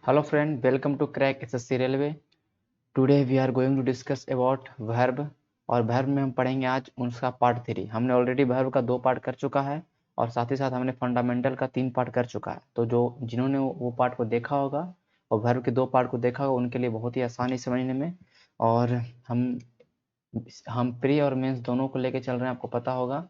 Hello friend, welcome to Crack SSC Railway. Today we are going to discuss about verb और verb में हम पढ़ेंगे आज उसका पार्ट 3। हमने ऑलरेडी verb का 2 पार्ट कर चुका है और साथ ही साथ हमने फंडामेंटल का 3 पार्ट कर चुका है। तो जो जिन्होंने वो पार्ट को देखा होगा और verb के 2 पार्ट को देखा होगा उनके लिए बहुत ही आसानी समझने में। और हम प्री और मेंस दोनों को लेके चल रहे हैं, आपको पता होगा।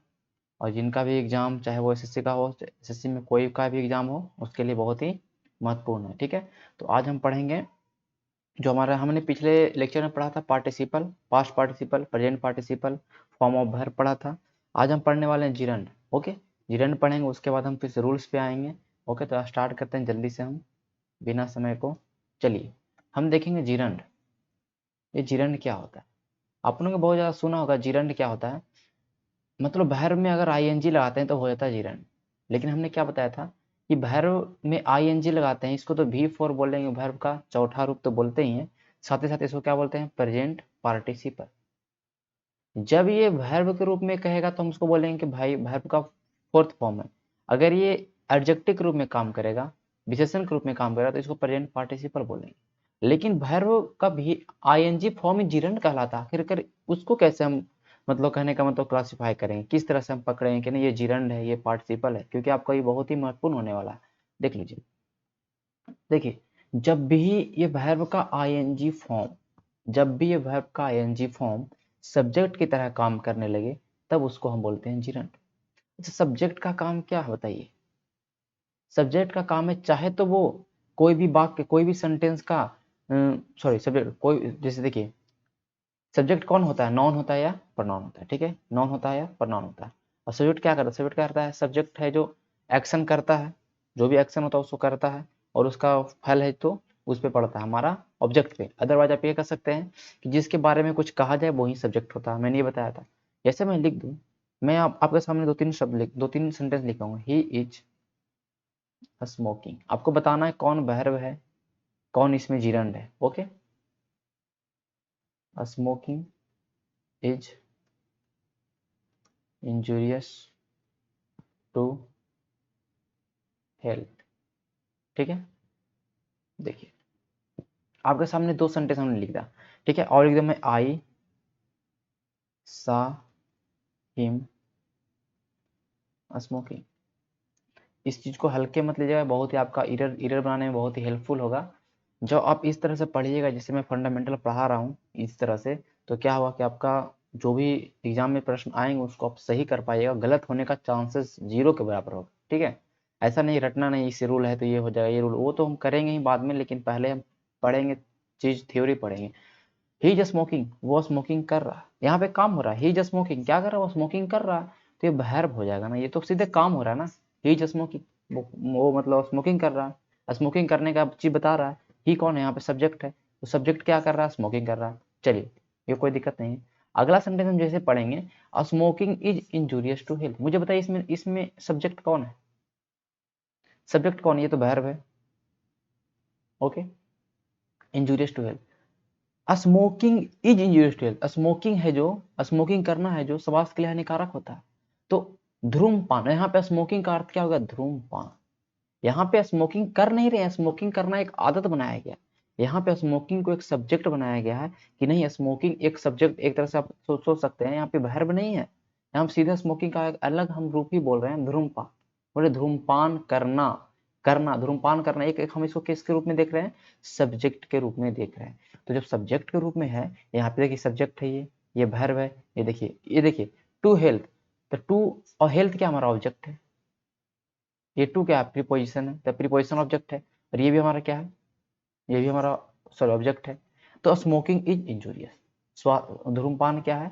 और जिनका भी एग्जाम चाहे वो एसएससी का हो, एसएससी में कोई का भी एग्जाम हो, उसके लिए बहुत ही महत्वपूर्ण है। ठीक है, तो आज हम पढ़ेंगे जो हमारा हमने पिछले लेक्चर में पढ़ा था participle, past participle, present participle, form of verb पढ़ा था। आज हम पढ़ने वाले हैं जिरंड। ओके, जिरंड पढ़ेंगे, उसके बाद हम फिर से रूल्स पे आएंगे। ओके, तो स्टार्ट करते हैं जल्दी से हम बिना समय को। चलिए हम देखेंगे जिरंड। ये जिरंड क्या होता है? आप लोगों ने बहुत ज़्यादा सुना होगा जिरंड क्या होता है। मतलब वर्ब में अगर आईएनजी लगाते हैं तो हो जाता है जिरंड। लेकिन हमने क्या बताया था कि वर्ब में आईएनजी लगाते हैं, इसको तो V4 बोलेंगे, वर्ब का चौथा रूप तो बोलते ही हैं। साथ ही साथ इसको क्या बोलते हैं? Present participle. जब ये वर्ब के रूप में कहेगा तो हम उसको बोलेंगे कि भाई वर्ब का फोर्थ फॉर्म है। अगर ये एडजेक्टिव के रूप में काम करेगा, विशेषण के रूप में काम करेगा, तो इसको प्रेजेंट पार्टिसिपल बोलेंगे। लेकिन वर्ब का भी आईएनजी फॉर्म में जिरंड कहलाता है। आखिरकार उसको कैसे हम, मतलब कहने का मतलब क्लासिफाई करेंगे, किस तरह से हम पकड़ेंगे कि नहीं ये जिरंड है, ये पार्टिसिपल है? क्योंकि आपका ये बहुत ही महत्वपूर्ण होने वाला है। देख लीजिए, देखिए, जब भी ये वर्ब का आईएनजी फॉर्म, जब भी ये वर्ब का आईएनजी फॉर्म सब्जेक्ट की तरह काम करने लगे, तब उसको हम बोलते हैं जिरंड। अच्छा, सब्जेक्ट का काम क्या है बताइए? सब्जेक्ट का काम है, चाहे तो वो कोई भी वाक्य, कोई भी सेंटेंस का, सॉरी सब्जेक्ट, कोई जैसे देखिए, सब्जेक्ट कौन होता है? नॉन होता है या प्रोनाउन होता है? ठीक है, नॉन होता है या प्रोनाउन होता है। और सब्जेक्ट क्या करता है? सब्जेक्ट क्या करता है? सब्जेक्ट है जो एक्शन करता है, जो भी एक्शन होता है उसको करता है, और उसका फल है तो उस पर पड़ता है, हमारा ऑब्जेक्ट पे। अदरवाइज आप ये कह सकते हैं कि जिसके बारे में कुछ कहा जाए वही सब्जेक्ट होता है। मैंने ये बताया था। जैसे मैं लिख दूं, मैं आपके सामने दो तीन सेंटेंस लिखूंगा। He is smoking. आपको बताना है कौन वर्ब है, कौन इसमें जिरंड है। Okay, smoking is injurious to health. ठीक है, देखिए आपके सामने 2 सेंटेंस हमने लिख दिया। ठीक है, और एकदम में आई सा हिम स्मोकिंग। इस चीज को हल्के मत लीजिएगा, बहुत ही आपका इरर इरर बनाने में बहुत ही हेल्पफुल होगा। जब आप इस तरह से पढ़िएगा, जैसे मैं फंडामेंटल पढ़ा रहा हूँ इस तरह से, तो क्या हुआ कि आपका जो भी एग्जाम में प्रश्न आएंगे उसको आप सही कर पाइएगा। गलत होने का चांसेस 0 के बराबर होगा। ठीक है, ऐसा नहीं रटना नहीं, इसे रूल है तो ये हो जाएगा, ये रूल वो तो हम करेंगे ही बाद में, लेकिन पहले हम पढ़ेंगे चीज, थ्योरी पढ़ेंगे। ही इज स्मोकिंग, वो स्मोकिंग कर रहा है, यहाँ पे काम हो रहा है। ही इज स्मोकिंग क्या कर रहा है? वो स्मोकिंग कर रहा है। तो ये वर्ब हो जाएगा ना, ये तो सीधे काम हो रहा है ना। ही इज स्मोकिंग, वो मतलब स्मोकिंग कर रहा है, स्मोकिंग करने का चीज बता रहा है। ही कौन है? यहाँ पे सब्जेक्ट है, तो सब्जेक्ट क्या कर रहा है? स्मोकिंग कर रहा है। चलिए, ये कोई दिक्कत नहीं है। अगला सेंटेंस हम जैसे पढ़ेंगे, smoking is injurious to health. मुझे बताइए इसमें इसमें सब्जेक्ट कौन है? सब्जेक्ट कौन है? ये तो वर्ब है। Okay, injurious to health. Smoking is injurious to health. Smoking है जो, स्मोकिंग करना है जो स्वास्थ्य के लिए हानिकारक होता है। तो धूम्रपान, यहाँ पे स्मोकिंग का अर्थ क्या होगा? धूम्रपान। यहाँ पे स्मोकिंग कर नहीं रहे हैं, स्मोकिंग करना एक आदत बनाया गया। यहाँ पे स्मोकिंग को एक सब्जेक्ट बनाया गया है कि नहीं, स्मोकिंग एक सब्जेक्ट, एक तरह से आप सोच सकते हैं, यहाँ पे वर्ब नहीं है। यहाँ हम सीधा स्मोकिंग का एक अलग हम रूप ही बोल रहे हैं, धूम्रपान। बोले धूम्रपान करना, करना, धूम्रपान करना, एक हम इसको किसके रूप में देख रहे हैं? सब्जेक्ट के रूप में देख रहे हैं। तो जब सब्जेक्ट के रूप में है, यहाँ पे देखिए सब्जेक्ट है, ये वर्ब है। ये देखिए टू हेल्थ, तो टू और हेल्थ क्या हमारा ऑब्जेक्ट है। ये टू क्या है? प्रीपोजिशन है, तो प्रीपोजिशन ऑब्जेक्ट है। और ये भी हमारा क्या है? ये भी हमारा, सॉरी, ऑब्जेक्ट है। तो स्मोकिंग इज इंजूरियस, धूम्रपान क्या है?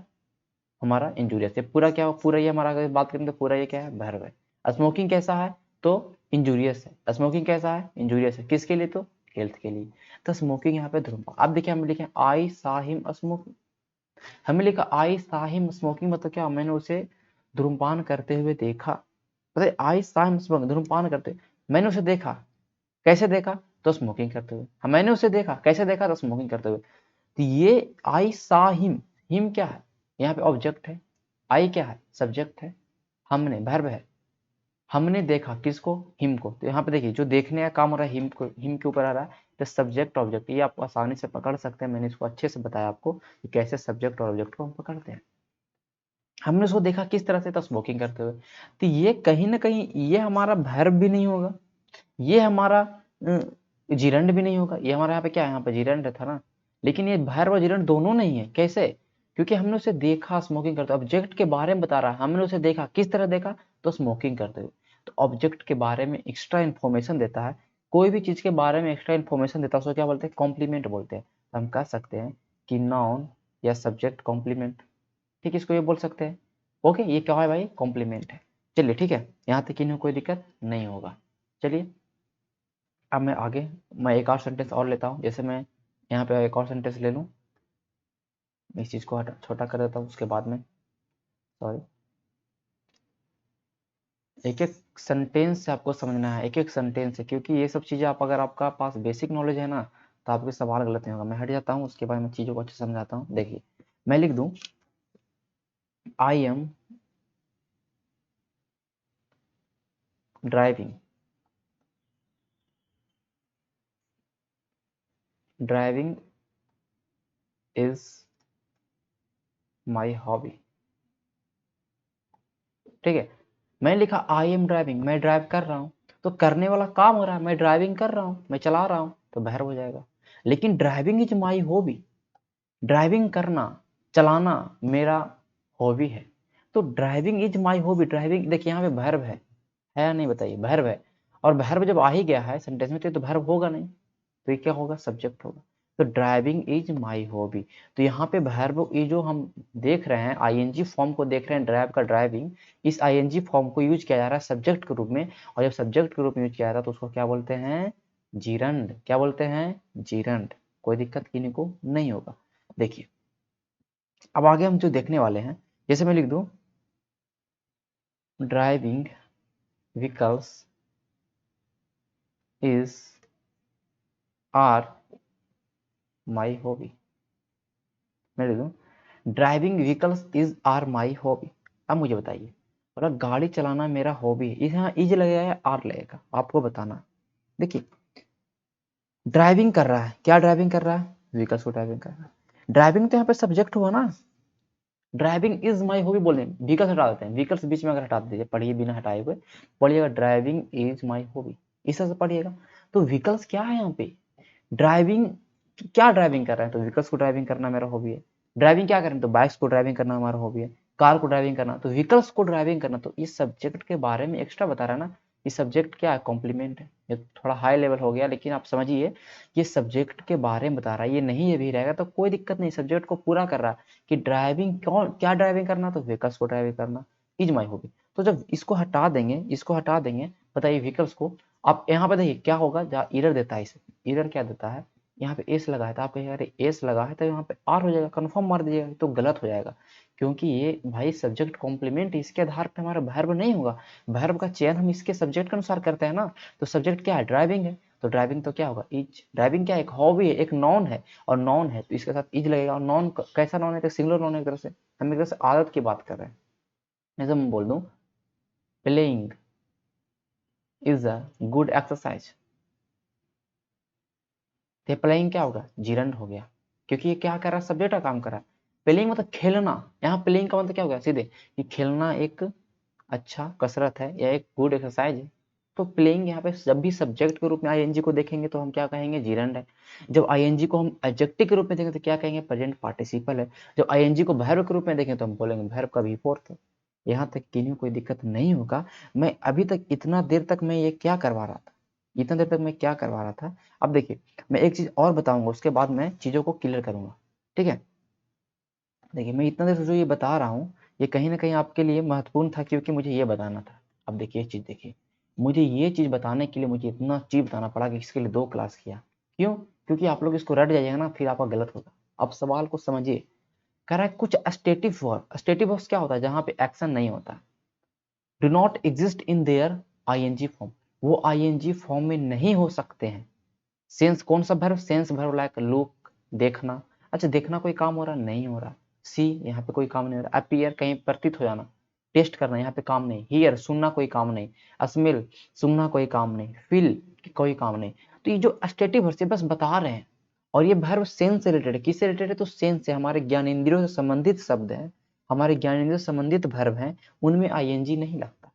हमारा इंजूरियस। ये पूरा क्या हो? पूरा ये हमारा, अगर बात करें तो पूरा ये क्या है? वर्ब है। स्मोकिंग कैसा है? तो इंजूरियस है। स्मोकिंग कैसा है? इंजूरियस है। किसके लिए? तो हेल्थ के लिए। तो स्मोकिंग यहाँ पे धूम्रपान। अब देखिए हम लिखे आई सा हिम स्मोकिंग। हमने लिखा आई सा हिम स्मोकिंग, मतलब क्या? मैंने उसे धूम्रपान करते हुए देखा। पता है, आई सा हिम स्मोकिंग, धूम्रपान करते, मैंने उसे देखा। कैसे देखा? तो स्मोकिंग करते हुए। मैंने उसे देखा, कैसे देखा? तो स्मोकिंग करते हुए। तो ये आई सा हिम क्या है? यहाँ पे ऑब्जेक्ट है। आई क्या है? सब्जेक्ट है। हमने वर्ब है। हमने देखा किसको, हिम को। तो यहाँ पे देखिए जो देखने का काम हो रहा है हिम को, हिम के ऊपर आ रहा है। तो सब्जेक्ट ऑब्जेक्ट ये आप आसानी से पकड़ सकते हैं, मैंने इसको अच्छे से बताया आपको कि कैसे सब्जेक्ट और ऑब्जेक्ट को हम पकड़ते हैं। हमने उसको देखा किस तरह से, तो स्मोकिंग करते हुए। तो ये कहीं ना कहीं ये हमारा वर्ब भी नहीं होगा, ये हमारा जिरंड भी नहीं होगा। ये हमारा यहाँ पे क्या है, यहाँ पे जिरंड था ना, लेकिन ये वर्ब और जिरंड दोनों नहीं है। कैसे? क्योंकि हमने उसे देखा स्मोकिंग करते हुए। ऑब्जेक्ट के बारे में बता रहा है, हमने उसे देखा किस तरह देखा, तो स्मोकिंग करते हुए। तो ऑब्जेक्ट के बारे में एक्स्ट्रा इन्फॉर्मेशन देता है, कोई भी चीज के बारे में एक्स्ट्रा इन्फॉर्मेशन देता है उसको क्या बोलते हैं, कॉम्प्लीमेंट बोलते हैं। तो हम कह सकते हैं कि नाउन या सब्जेक्ट कॉम्प्लीमेंट, ठीक है, इसको ये बोल सकते हैं। ओके, ये क्या है भाई, कॉम्प्लीमेंट है। चलिए ठीक है, यहाँ तक इन्हें कोई दिक्कत नहीं होगा। चलिए अब मैं आगे, मैं एक और सेंटेंस और लेता हूँ। जैसे मैं यहाँ पे एक और सेंटेंस ले लूँ, मैं इस चीज़ को छोटा कर देता हूँ, उसके बाद में सॉरी, एक एक सेंटेंस से आपको समझना है, एक एक सेंटेंस है, क्योंकि ये सब चीज़ें आप अगर आपका पास बेसिक नॉलेज है ना, तो आपके सवाल गलत नहीं होगा। मैं हट जाता हूँ, उसके बाद मैं चीज़ों को अच्छे से समझाता हूँ। देखिए मैं लिख दूँ, I am driving, driving is my hobby. ठीक है, मैंने लिखा आई एम ड्राइविंग, मैं ड्राइव कर रहा हूँ, तो करने वाला काम हो रहा है, मैं ड्राइविंग कर रहा हूँ, मैं चला रहा हूँ, तो बहर हो जाएगा। लेकिन driving is my hobby, driving करना, चलाना मेरा हॉबी है। तो driving is my hobby, driving देखिए यहाँ पे वर्ब है या नहीं बताइए, वर्ब है। और वर्ब जब आ ही गया है सेंटेंस में तो वर्ब होगा नहीं, तो ये क्या होगा, सब्जेक्ट होगा। तो ड्राइविंग इज माई हॉबी, तो यहाँ पे वर्ब ये जो हम देख रहे हैं आईएनजी फॉर्म को देख रहे हैं, ड्राइव का ड्राइविंग, इस आईएनजी फॉर्म को यूज किया जा रहा है सब्जेक्ट के रूप में। और जब सब्जेक्ट के रूप में यूज किया जाता है तो उसको क्या बोलते हैं, जीरंड। क्या बोलते हैं, जीरंड। कोई दिक्कत किसी को नहीं होगा। देखिए अब आगे हम जो देखने वाले हैं, जैसे मैं लिख दूं, driving vehicles is are my hobby. मैं लिख दूं, driving vehicles is are my hobby. अब मुझे बताइए, बोला गाड़ी चलाना मेरा हॉबी है, यहाँ इज लगेगा या आर लगेगा, आपको बताना। देखिए ड्राइविंग कर रहा है, क्या ड्राइविंग कर रहा है, व्हीकल्स को ड्राइविंग कर रहा है। ड्राइविंग तो यहाँ पे सब्जेक्ट हुआ ना, ड्राइविंग इज माई हॉबी बोल दें, व्हीकल्स हटा देते हैं, व्हीकल्स बीच में अगर हटा दीजिए, पढ़िए बिना हटाए हुए, पढ़िएगा ड्राइविंग इज माई हॉबी, इस तरह से पढ़िएगा। तो व्हीकल्स क्या है यहाँ पे, ड्राइविंग, क्या ड्राइविंग कर रहे हैं, तो व्हीकल्स को ड्राइविंग करना मेरा हॉबी है। ड्राइविंग क्या करें, तो बाइक्स को ड्राइविंग करना हमारा हॉबी है, कार को ड्राइविंग करना, तो व्हीकल्स को ड्राइविंग करना। तो इस सब्जेक्ट के बारे में एक्स्ट्रा बता रहा है ना, ये सब्जेक्ट क्या है, कॉम्प्लीमेंट है। ये थोड़ा हाई लेवल हो गया, लेकिन आप समझिए ये सब्जेक्ट के बारे में बता रहा है, ये नहीं ये भी रहेगा तो कोई दिक्कत नहीं, सब्जेक्ट को पूरा कर रहा है कि ड्राइविंग कौन, क्या ड्राइविंग करना, तो व्हीकल्स को ड्राइविंग करना इज माई हॉबी। तो जब इसको हटा देंगे, इसको हटा देंगे, बताइए व्हीकल्स को, आप यहाँ पे देखिए क्या होगा, जहाँ इरर देता है, इसे इरर क्या देता है, यहाँ पे एस लगा है, तो आप कहेंगे अरे एस लगा है तो यहाँ पे आर हो जाएगा, कंफर्म मार दीजिएगा, तो गलत हो जाएगा। क्योंकि ये भाई सब्जेक्ट कॉम्प्लीमेंट, इसके आधार पे हमारा वर्ब नहीं होगा, वर्ब का चयन हम इसके सब्जेक्ट के अनुसार करते हैं ना। तो सब्जेक्ट क्या है, ड्राइविंग है, तो ड्राइविंग तो क्या होगा, इज। ड्राइविंग क्या है, एक हॉबी है, एक नॉन है, और नॉन है तो इसके साथ इज लगेगा। और नॉन कैसा नॉन है, तो सिंगुलर नॉन है, एक तरह से हम एक तरह से आदत की बात कर रहे हैं। जैसे मैं बोल दूं, playing is a good exercise, तो प्लेइंग क्या होगा, जिरंड हो गया, क्योंकि ये क्या कर रहा है, सब्जेक्ट का काम कर रहा है। प्लेइंग मतलब खेलना, यहाँ प्लेइंग का मतलब क्या होगा, सीधे कि खेलना एक अच्छा कसरत है या एक गुड एक्सरसाइज है। तो प्लेइंग यहाँ पे जब भी सब्जेक्ट के रूप में आईएनजी को देखेंगे तो हम क्या कहेंगे, जिरंड है। जब आईएनजी को हम एडजेक्टिव के रूप में देखेंगे तो क्या कहेंगे, प्रेजेंट पार्टिसिपल है। जब आईएनजी को वर्ब के रूप में देखें तो हम बोलेंगे वर्ब का भी फोर्थ है। यहाँ तक किन्हीं को कोई दिक्कत नहीं होगा। मैं अभी तक इतना देर तक मैं ये क्या करवा रहा था, इतना देर तक मैं क्या करवा रहा था। अब देखिए मैं एक चीज और बताऊंगा, उसके बाद मैं चीजों को क्लियर करूंगा, ठीक है। देखिए मैं इतना देर से जो ये बता रहा हूँ, ये कहीं ना कहीं आपके लिए महत्वपूर्ण था, क्योंकि मुझे ये बताना था। अब देखिए ये चीज देखिए, मुझे ये चीज बताने के लिए मुझे इतना चीज बताना पड़ा कि इसके लिए 2 क्लास किया। क्यों? क्योंकि आप लोग इसको रट जाइएगा ना, फिर आपका गलत होगा। अब सवाल को समझिए, कह रहा है कुछ स्टेटिव वर्ब, स्टेटिव वर्ब क्या होता है, जहां पे एक्शन नहीं होता, do not exist in their ING form, वो आईएनजी फॉर्म में नहीं हो सकते हैं। सेंस कौन सा verb, sense verb like look, देखना। अच्छा देखना कोई काम हो रहा, नहीं हो रहा। सी यहाँ पे कोई काम नहीं हो रहा। अपीयर कहीं प्रतीत हो जाना, टेस्ट करना यहाँ पे काम नहीं, हियर सुनना कोई काम नहीं, स्मेल सूंघना कोई काम नहीं, फील कोई काम नहीं। तो ये जो स्टेटिव वर्ब से बस बता रहे हैं, और ये वर्ब सेंस से रिलेटेड है। किससे रिलेटेड है? तो सेंस से, हमारे ज्ञानेंद्रियों से संबंधित शब्द है, हमारे ज्ञानेंद्रियों से संबंधित वर्ब हैं, उनमें आईएनजी नहीं लगता।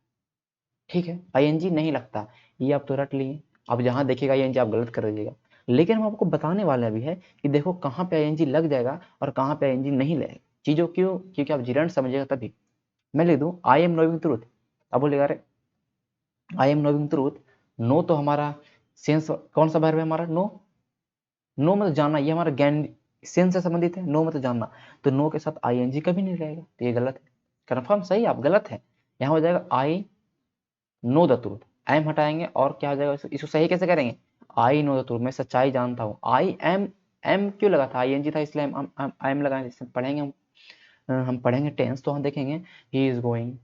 ठीक है, आईएनजी नहीं लगता, ये आप तो रट लिए। अब जहां देखिएगा आईएनजी आप गलत कर दीजिएगा, लेकिन हम आपको बताने वाले अभी है कि देखो कहाँ पे आईएनजी लग जाएगा और कहाँ पे आईएनजी नहीं लगेगा। चीजों क्यों? क्योंकि आप जिरंड समझिएगा तभी। मैं लिख दूं आई एम नोइंग ट्रूथ, अब बोलेगा अरे I am knowing truth, know तो हमारा सेंस कौन सा वर्ब है हमारा? नो। नो मतलब जानना, ये हमारा ज्ञान सेंस से संबंधित है। नो मतलब जानना, तो नो के साथ आईएनजी कभी नहीं रहेगा, तो ये गलत है। कन्फर्म सही, आप गलत है। यहाँ हो जाएगा I know the truth, am हटाएंगे और क्या हो जाएगा? इसको सही कैसे करेंगे? आई नो द ट्रूथ, मैं सच्चाई जानता हूँ। आई एम, एम क्यों लगा था? आईएनजी था इसलिए आई एम लगाएंगे। जैसे पढ़ेंगे हम पढ़ेंगे टेंस, तो हम देखेंगे ही इज गोइंग,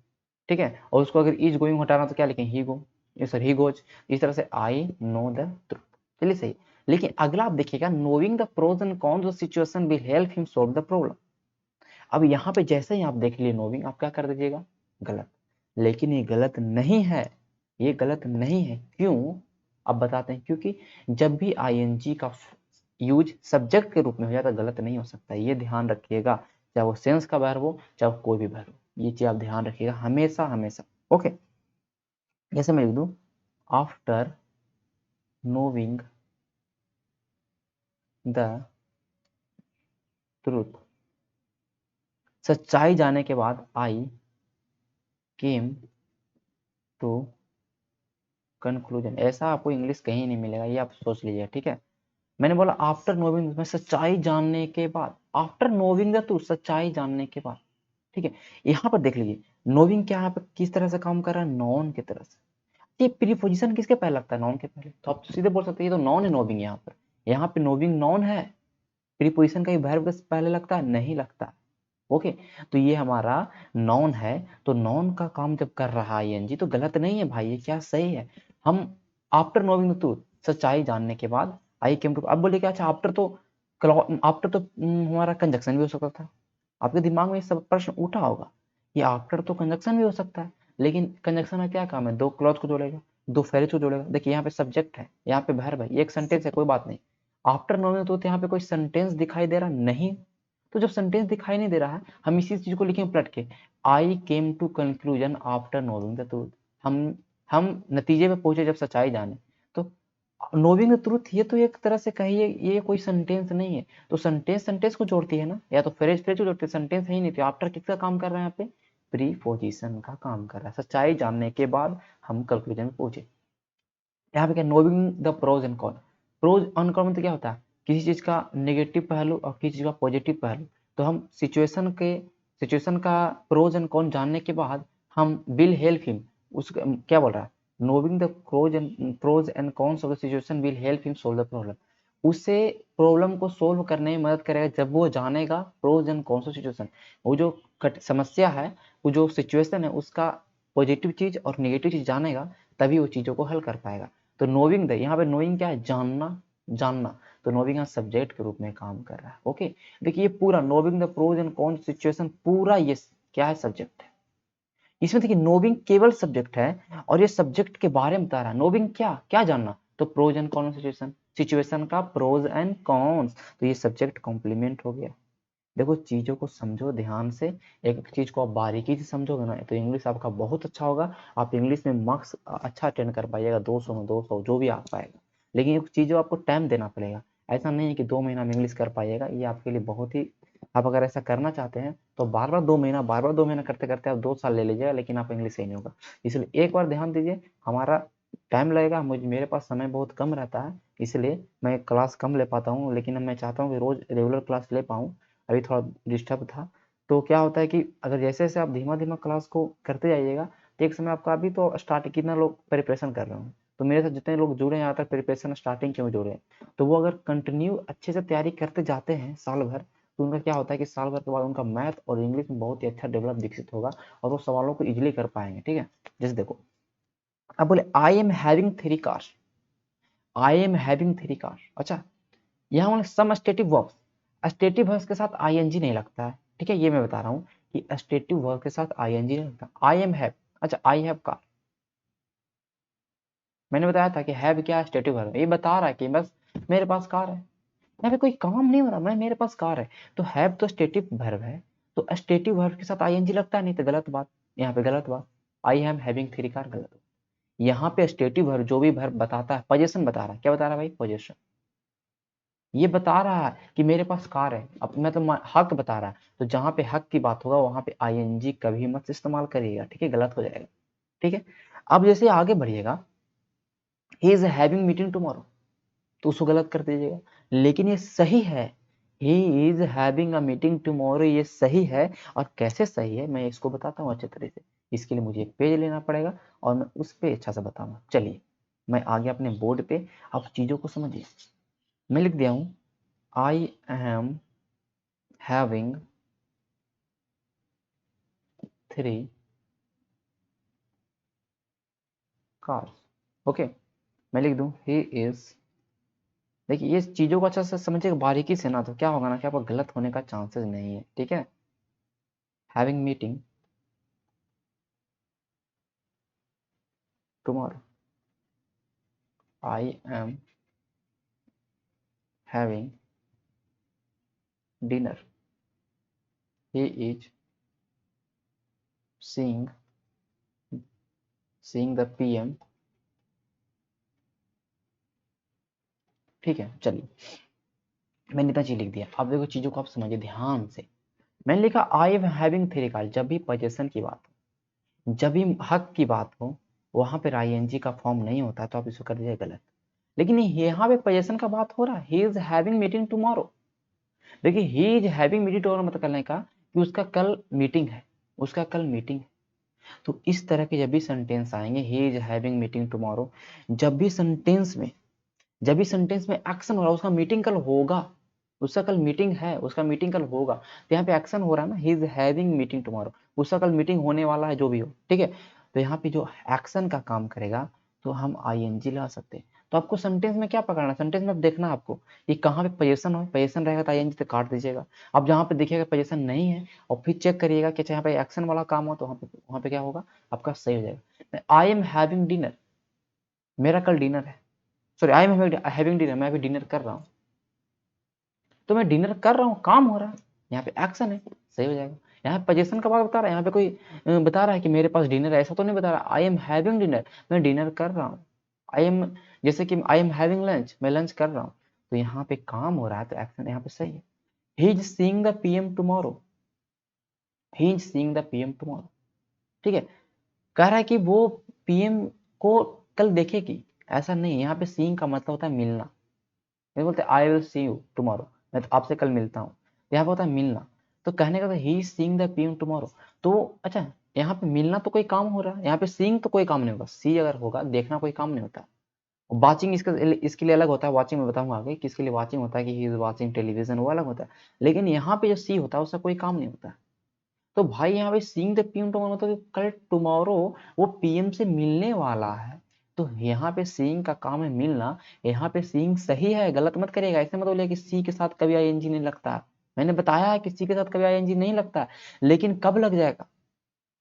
ठीक है, और उसको अगर इज गोइंग हटाना तो क्या लिखेंगे? ही गो, सर ही गोज। इस तरह से आई नो द ट्रूथ, चलिए सही। लेकिन अगला आप देखिएगा, knowing the pros and cons of situation will help him solve the problem. अब यहाँ पे जैसे ही आप देख लिए नोविंग, आप क्या कर दीजिएगा? गलत। लेकिन ये गलत नहीं है, ये गलत नहीं है। क्यों? अब बताते हैं। क्योंकि जब भी आईएनजी का यूज सब्जेक्ट के रूप में हो जाता है, गलत नहीं हो सकता, ये ध्यान रखिएगा। चाहे वो सेंस का वर्ब हो, चाहे वो कोई भी वर्ब हो, ये चीज आप ध्यान रखिएगा हमेशा हमेशा। ओके, जैसे मैं लिख दूं आफ्टर नोविंग द ट्रूथ, सच्चाई जाने के बाद आई केम टू कंक्लूजन। ऐसा आपको इंग्लिश कहीं नहीं मिलेगा, ये आप सोच लीजिए, ठीक है। मैंने बोला आफ्टर नोविंग, में सच्चाई जानने के बाद, आफ्टर नोविंग द ट्रूथ, सच्चाई जानने के बाद, ठीक है। यहाँ पर देख लीजिए नोविंग क्या यहाँ पर किस तरह से काम कर रहा है? नॉन की तरह से। ये प्रीपोजिशन किसके पहले लगता है? नॉन के पहले। तो आप सीधे बोल सकते हैं ये तो नॉन है नोविंग। यहाँ पे नोविंग नॉन है, प्रीपोजिशन का वर्ब के पहले लगता है? नहीं लगता। ओके, तो ये हमारा नॉन है, तो नॉन का काम जब कर रहा है आईएनजी तो गलत नहीं है भाई, ये क्या सही है। हम आफ्टर नोविंग द ट्रूथ, सच्चाई जानने के बाद आई केम टू, अब बोले क्या? अच्छा आफ्टर तो आफ्टर तो हमारा कंजक्शन भी हो सकता था। आपके दिमाग में सब प्रश्न उठा होगा, ये आफ्टर तो कंजक्शन भी हो सकता है, लेकिन कंजक्शन का क्या काम है? दो क्लॉज को जोड़ेगा, दो फ्रेज को जोड़ेगा। देखिए यहाँ पे सब्जेक्ट है, यहाँ पे वर्ब है, ये एक सेंटेंस है, कोई बात नहीं। आफ्टर नोविंग द ट्रूथ, यहाँ पे कोई सेंटेंस दिखाई दे रहा नहीं, तो जब सेंटेंस दिखाई नहीं दे रहा है, हम इसी चीज को लिखेंगे पलट के, I came to conclusion after knowing the truth. हम नतीजे पे पहुंचे जब सच्चाई जाने। तो नोविंग द ट्रूथ, ये तो एक तरह से कहिए ये कोई सेंटेंस नहीं है, तो सेंटेंस सेंटेंस को जोड़ती है ना, या तो फ्रेज फ्रेज को जोड़ती है, सेंटेंस है ही नहीं। तो आफ्टर किसका काम कर रहा है यहाँ पे? प्रीपोजिशन का काम कर रहा है। सच्चाई जानने के बाद हम कंक्लूजन में पहुंचे। यहाँ पे क्या? Knowing the pros and con. Pros and con मतलब क्या होता है? किसी चीज का नेगेटिव पहलू और किसी चीज का पॉजिटिव पहलू। तो हम सिचुएशन का प्रोज एंड कॉन जानने के बाद हम विल हेल्प हिम, उस क्या बोल रहा है? Knowing the pros and cons of the situation will help him solve the problem. उसे प्रॉब्लम को सोल्व करने में मदद करेगा जब वो जानेगा pros and cons of situation. वो जो समस्या है, वो जो सिचुएशन है, उसका पॉजिटिव चीज और नेगेटिव चीज जानेगा, तभी वो चीजों को हल कर पाएगा। तो नोविंग द, यहाँ पे नोइंग क्या है? जानना, जानना। तो नोविंग यहाँ सब्जेक्ट के रूप में काम कर रहा है। ओके, देखिए ये पूरा knowing the pros and cons situation पूरा ये क्या है? सब्जेक्ट है। इसमें देखिए नोविंग केवल सब्जेक्ट है और ये सब्जेक्ट के बारे में बता रहा है। नोविंग क्या क्या जानना? तो pros and cons situation, situation का प्रोज एंड कॉन्स, तो ये सब्जेक्ट कॉम्प्लीमेंट हो गया। देखो चीजों को समझो ध्यान से, एक एक चीज को आप बारीकी से समझोगे ना, तो इंग्लिश आपका बहुत अच्छा होगा। आप इंग्लिश में मार्क्स अच्छा अटेंड कर पाइएगा, 200 में 200 जो भी आ पाएगा। लेकिन ये चीजों आपको टाइम देना पड़ेगा। ऐसा नहीं है कि 2 महीना में इंग्लिश कर पाइएगा, ये आपके लिए बहुत ही, आप अगर ऐसा करना चाहते हैं तो बार बार 2 महीना करते करते आप 2 साल ले लीजिएगा, लेकिन आप इंग्लिश सही नहीं होगा। इसलिए एक बार ध्यान दीजिए, हमारा टाइम लगेगा, मुझे मेरे पास समय बहुत कम रहता है, इसलिए मैं क्लास कम ले पाता हूँ, लेकिन मैं चाहता हूँ कि रोज रेगुलर क्लास ले पाऊँ। अभी थोड़ा डिस्टर्ब था। तो क्या होता है कि अगर जैसे जैसे आप धीमा धीमा क्लास को करते जाइएगा, तो एक समय आपका, अभी तो स्टार्ट कितना लोग प्रिपरेशन कर रहे हो, तो मेरे साथ जितने लोग जुड़े हैं यहाँ तक प्रिपरेशन स्टार्टिंग के में जुड़े हैं, तो वो अगर कंटिन्यू अच्छे से तैयारी करते जाते हैं साल भर, तो उनका क्या होता है कि साल भर के बाद उनका मैथ और इंग्लिश में बहुत ही अच्छा डेवलप विकसित होगा, और वो सवालों को इजिली कर पाएंगे। ठीक है, जैसे देखो अब बोले I am having 3 cars, I am having 3 cars. अच्छा, यहाँ सम स्टेटिव वर्ब्स, स्टेटिव वर्ब्स के साथ आईएनजी नहीं लगता है, ठीक है, ये मैं बता रहा हूँ। कि स्टेटिव वर्ब के साथ आईएनजी नहीं लगता। आई एम हैव, अच्छा आई हैव कार, मैंने बताया था कि हैव क्या स्टेटिव वर्ब, ये बता रहा है कि बस मेरे पास कार है, यहाँ पे कोई काम नहीं हो रहा, मेरे पास कार है। तो हैव तो स्टेटिव वर्ब है, तो स्टेटिव वर्ब के साथ आईएनजी लगता नहीं, तो गलत बात, यहाँ पे गलत बात। आई एम हैविंग 3 कार, गलत। यहाँ पे स्टेटिव वर्ब जो भी वर्ब बताता है, पोजीशन बता रहा है, क्या बता रहा है भाई, पोजीशन। ये बता रहा है कि मेरे पास कार है, अब मतलब हक बता रहा है, तो जहां पे हक की बात होगा वहां पे आईएनजी कभी मत इस्तेमाल करिएगा, ठीक है, गलत हो जाएगा, ठीक है। अब जैसे आगे बढ़िएगा, he is having meeting tomorrow, तो उसको गलत कर दीजिएगा, लेकिन ये सही है, he is having a meeting tomorrow, ये सही है। और कैसे सही है मैं इसको बताता हूँ अच्छे तरह से। इसके लिए मुझे एक पेज लेना पड़ेगा और मैं उस पे अच्छा से बताऊंगा। चलिए मैं आ गया अपने बोर्ड पे, आप चीजों को समझिए। मैं लिख दिया हूँ I am having 3 cars, okay. मैं लिख दूं ही इज, देखिए ये चीजों को अच्छा से समझिएगा बारीकी से, ना तो क्या होगा ना कि आपका गलत होने का चांसेस नहीं है, ठीक है। Having meeting tomorrow, I am having dinner, he is seeing the PM, ठीक है। चलिए मैंने इतना चीज लिख दिया, अब देखो चीजों को आप समझिए ध्यान से। मैंने लिखा आई एम हैविंग 3 कार्स, जब भी पोजीशन की बात हो, जब भी हक की बात हो, वहां पर आईएनजी का फॉर्म नहीं होता, तो आप इसको कर दीजिए गलत। लेकिन यहाँ पे पोजीशन का बात हो रहा है, he is having meeting tomorrow. देखिए he is having meeting tomorrow मतलब करने का कि उसका कल मीटिंग है, उसका कल मीटिंग है। तो इस तरह के जब भी सेंटेंस आएंगे, ही इज हैविंग मीटिंग टुमारो, जब भी सेंटेंस में एक्शन हो रहा है, उसका मीटिंग कल होगा, उसका कल मीटिंग है, उसका मीटिंग कल होगा, तो यहाँ पे एक्शन हो रहा है ना, ही इज हैविंग मीटिंग टुमारो, उसका कल मीटिंग होने वाला है, जो भी हो, ठीक है। तो यहाँ पे जो एक्शन का काम करेगा तो हम आईएनजी ला सकते हैं। तो आपको सेंटेंस में क्या पकड़ना है, सेंटेंस में देखना आपको ये कहाँ पे पोजीशन हो, पोजीशन रहेगा तो आईएनजी तो काट दीजिएगा। अब जहाँ पे देखिएगा पोजीशन नहीं है और फिर चेक करिएगा कि यहाँ पे एक्शन वाला काम हो, तो वहाँ पे क्या होगा, आपका सही हो जाएगा। आई एम हैविंग डिनर, मेरा कल डिनर है, sorry I am having dinner, मैं अभी डिनर कर रहा हूँ, तो मैं डिनर कर रहा हूँ, काम हो रहा है, यहाँ पे एक्शन है, सही हो जाएगा। यहाँ पोजीशन का बात बता रहा है, यहाँ पे कोई बता रहा है कि मेरे पास डिनर है, ऐसा तो नहीं बता रहा। आई एम हैविंग डिनर, मैं डिनर कर रहा हूँ। आई एम, जैसे कि आई एम हैविंग लंच, मैं लंच कर रहा हूँ, तो यहाँ पे काम हो रहा है, तो एक्शन यहाँ पे सही है। He is seeing the PM tomorrow, he is seeing the PM tomorrow, ठीक है। कह रहा है कि वो पीएम को कल देखेगी, ऐसा नहीं, यहाँ पे सीइंग का मतलब होता है मिलना। ये बोलते I will see you tomorrow, मैं तो आपसे कल मिलता हूँ, यहाँ पे होता है मिलना। तो कहने का he seeing the PM tomorrow, तो अच्छा यहाँ पे मिलना तो कोई काम हो रहा है, यहाँ पे सीइंग तो कोई काम नहीं होगा, सी अगर होगा देखना कोई काम नहीं होता। वाचिंग इसके लिए अलग होता है, वाचिंग मैं बताऊंगा आगे किसके लिए वाचिंग होता है, कि ही इज वाचिंग टेलीविजन, वो अलग होता है। लेकिन यहाँ पे जो सी होता है उसका कोई काम नहीं होता। तो भाई यहाँ पे सीइंग द पीएम टुमारो मतलब कल टुमारो वो पीएम से मिलने वाला है, तो यहाँ पे सीइंग का काम है मिलना। यहाँ पे सीइंग सही है, गलत मत करिएगा, ऐसे मत बोलिए कि सी के साथ कभी आईएनजी नहीं लगता है। मैंने बताया है कि सी के साथ कभी आईएनजी नहीं लगता है, लेकिन कब लग जाएगा,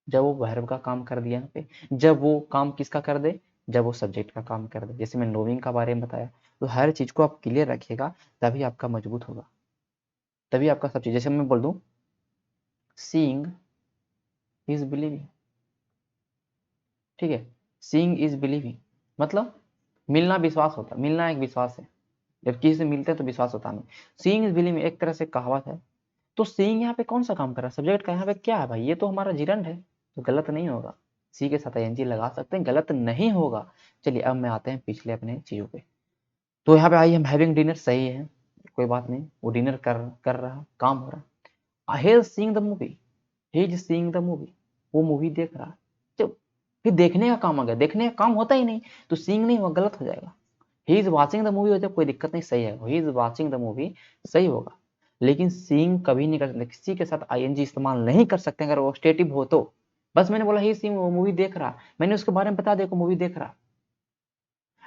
जब वो वर्ब का काम कर दिया यहाँ पे, जब वो काम किसका कर दे, जब वो सब्जेक्ट का काम कर दे। जैसे मैं नोइंग का बारे में बताया, तो हर चीज को आप क्लियर रखिएगा, तभी आपका मजबूत होगा, तभी आपका सब चीज। जैसे मैं बोल दूं सीइंग इज बिलीविंग, ठीक है, सीइंग इज बिलीविंग मतलब मिलना विश्वास होता है, मिलना एक विश्वास है, जब किसी से मिलते हैं तो विश्वास होता नहीं। सीइंग इज बिलीविंग एक तरह से कहावत है। तो सीइंग यहाँ पे कौन सा काम कर रहा है, सब्जेक्ट का, यहाँ पे क्या है भाई, ये तो हमारा जिरंड है, तो गलत नहीं होगा, सी के साथ आईएनजी लगा सकते हैं, गलत नहीं होगा। चलिए अब मैं आते हैं पिछले अपने चीजों पे। तो यहाँ पे आई एम हैविंग डिनर सही है, कोई बात नहीं, वो डिनर कर रहा, काम हो रहा। He is seeing the movie, he is seeing the movie, वो मूवी देख रहा है। तो फिर देखने का काम आ गया, देखने का काम होता ही नहीं, तो सीइंग नहीं हुआ, गलत हो जाएगा। He is watching the movie हो जाए कोई दिक्कत नहीं, सही है, he is watching the movie सही होगा। लेकिन सीइंग कभी नहीं कर सकते, किसी के साथ आईएनजी इस्तेमाल नहीं कर सकते अगर वो स्टेटिव हो तो। बस मैंने बोला ही सीइंग, वो मूवी देख रहा, मैंने उसके बारे में बता दिया को मूवी देख रहा।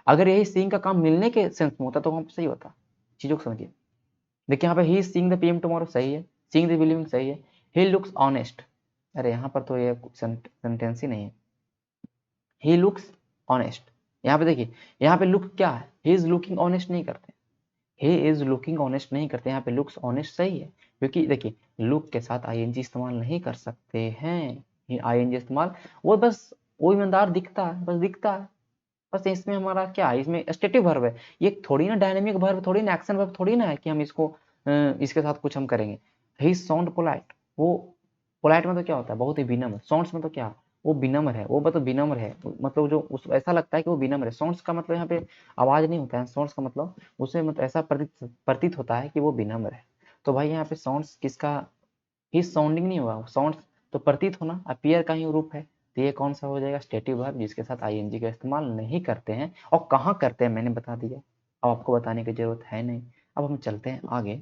अगर यही सीइंग का काम मिलने के सेंस में होता तो वहां पर सही होता। चीजों को समझिए, देखिए यहाँ पे he seeing the PM tomorrow सही है, सीइंग द बिलीविंग सही है, ही लुक्स ऑनेस्ट, अरे यहाँ पर तो ये सेंटेंस ही नहीं है। ही लुक्स ऑनेस्ट, यहाँ पे देखिए, यहाँ पे लुक क्या है, ही इज लुकिंग ऑनेस्ट नहीं करते, ही इज लुकिंग ऑनेस्ट नहीं करते, यहाँ पे लुक्स ऑनेस्ट सही है, क्योंकि देखिए लुक के साथ आईएनजी इस्तेमाल नहीं कर सकते हैं, आईएनजी इस्तेमाल, वो बस वो ईमानदार दिखता है, बस दिखता है, बस इसमें हमारा क्या है, इसमें स्टेटिव वर्ब है, ये थोड़ी ना डायनेमिक वर्ब, थोड़ी ना एक्शन वर्ब, थोड़ी ना है कि हम इसको इसके साथ कुछ हम करेंगे। ही साउंड पोलाइट, वो पोलाइट में तो क्या होता है, बहुत ही विनम्र, साउंड्स में तो क्या, वो विनम्र है, वो मतलब विनम्र है, मतलब जो उस ऐसा लगता है कि वो विनम्र है, साउंड्स का मतलब यहाँ पे आवाज नहीं होता है, साउंड्स का मतलब उसे मतलब ऐसा प्रतीत होता है कि वो विनम्र है। तो भाई यहाँ पे साउंड्स किसका, ही साउंडिंग नहीं हुआ, साउंड्स तो प्रतीत होना, अपीयर का ही रूप है, तो ये कौन सा हो जाएगा, स्टेटिव वर्ब जिसके साथ आईएनजी का इस्तेमाल नहीं करते हैं, और कहाँ करते हैं मैंने बता दिया, अब आपको बताने की जरूरत है नहीं। अब हम चलते हैं आगे।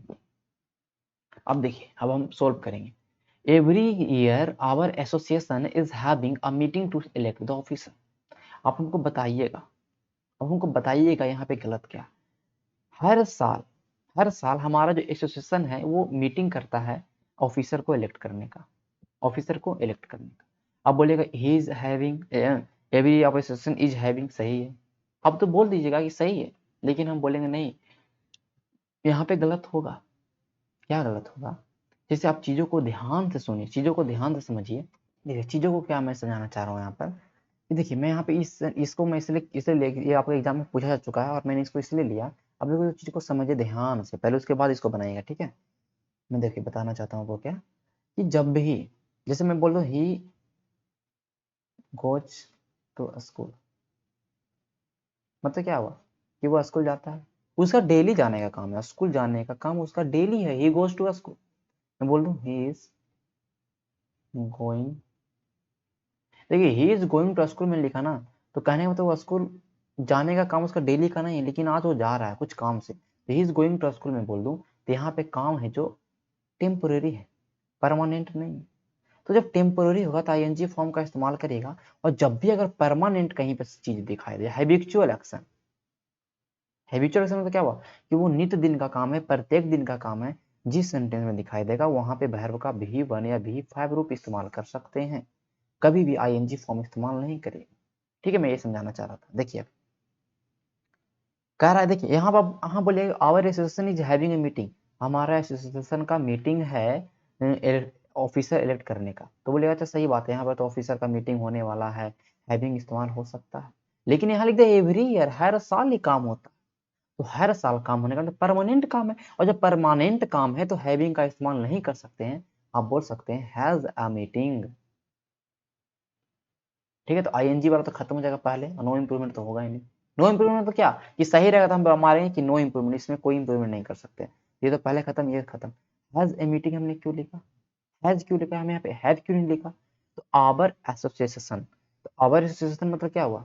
अब देखिए, अब हम सोल्व करेंगे। Every year our association is having a meeting to elect the officer. आप हमको बताइएगा, अब हमको बताइएगा यहाँ पे गलत क्या, हर साल, हर साल हमारा जो एसोसिएशन है वो मीटिंग करता है ऑफिसर को इलेक्ट करने का, ऑफिसर को इलेक्ट करने का। अब बोलेगा ही is having, every association is having, सही है, अब तो बोल दीजिएगा कि सही है, लेकिन हम बोलेंगे नहीं, यहाँ पे गलत होगा। क्या गलत होगा, जैसे आप चीज़ों को ध्यान से सुनिए, चीज़ों को ध्यान से समझिए। देखिए चीज़ों को क्या मैं समझाना चाह रहा हूँ यहाँ पर, कि देखिए मैं यहाँ पे इसको मैं इसलिए ले, ये आपके एग्जाम में पूछा जा चुका है और मैंने इसको इसलिए लिया। अब देखो चीज़ को समझिए ध्यान से, पहले उसके बाद इसको बनाइएगा, ठीक है। मैं देखिए बताना चाहता हूँ वो क्या, कि जब भी, जैसे मैं बोल रहा हूँ ही गोज टू स्कूल, मतलब क्या हुआ कि वो स्कूल जाता है, उसका डेली जाने का काम है, स्कूल जाने का काम उसका डेली है, ही गोज टू स्कूल। मैं बोल दूँ ही इज गोइंग, देखिए he is going to school में लिखा ना, तो कहने का मतलब वो स्कूल जाने का काम उसका डेली का नहीं है, लेकिन आज वो जा रहा है कुछ काम से, तो he is going to school में बोल दूं, तो यहाँ पे काम है जो टेम्पोरेरी है, परमानेंट नहीं है। तो जब टेम्पोरेरी होगा तो आईएनजी फॉर्म का इस्तेमाल करेगा, और जब भी अगर परमानेंट कहीं पर चीज दिखाई दे, हैबिचुअल एक्शन, हैबिचुअल एक्शन मतलब क्या हुआ कि वो नित्य दिन का काम है, प्रत्येक दिन का काम है, जिस सेंटेंस में दिखाई देगा वहां पे वर्ब का भी वन या भी फाइव रूप इस्तेमाल कर सकते हैं, कभी भी आईएनजी फॉर्म इस्तेमाल नहीं करेगा। ठीक है, मैं ये समझाना चाह रहा था। देखिए कह रहा है, देखिए यहाँ पर हाँ बोलिए our association is having a meeting, हमारा एसोसिएशन का मीटिंग है ऑफिसर इलेक्ट करने का, तो बोलेगा अच्छा सही बात है, यहाँ पर तो ऑफिसर का मीटिंग होने वाला है, हैविंग इस्तेमाल हो सकता है, लेकिन यहाँ लिख दे एवरी ईयर, हर साल ये काम होता है, तो हर साल काम होने का मतलब परमानेंट काम है, और जब परमानेंट काम है तो हैविंग का इस्तेमाल नहीं कर सकते हैं, आप बोल सकते हैं हैज अ मीटिंग। ठीक है, तो आईएनजी वाला तो खत्म हो जाएगा पहले, नो इंप्रूवमेंट तो होगा ही नहीं। नो इंप्रूवमेंट तो क्या, कि सही रहेगा तो हम मारेंगे कि नो इंप्रूवमेंट, इसमें कोई इंप्रूवमेंट नहीं कर सकते, ये तो पहले खत्म, ये खत्म। हैज ए मीटिंग हमने क्यों लिखा, हैज क्यों लिखा, हमें यहाँ पे हैव क्यों नहीं लिखा, तो आवर एसोसिएशन, तो आवर एसोसिएशन मतलब क्या हुआ,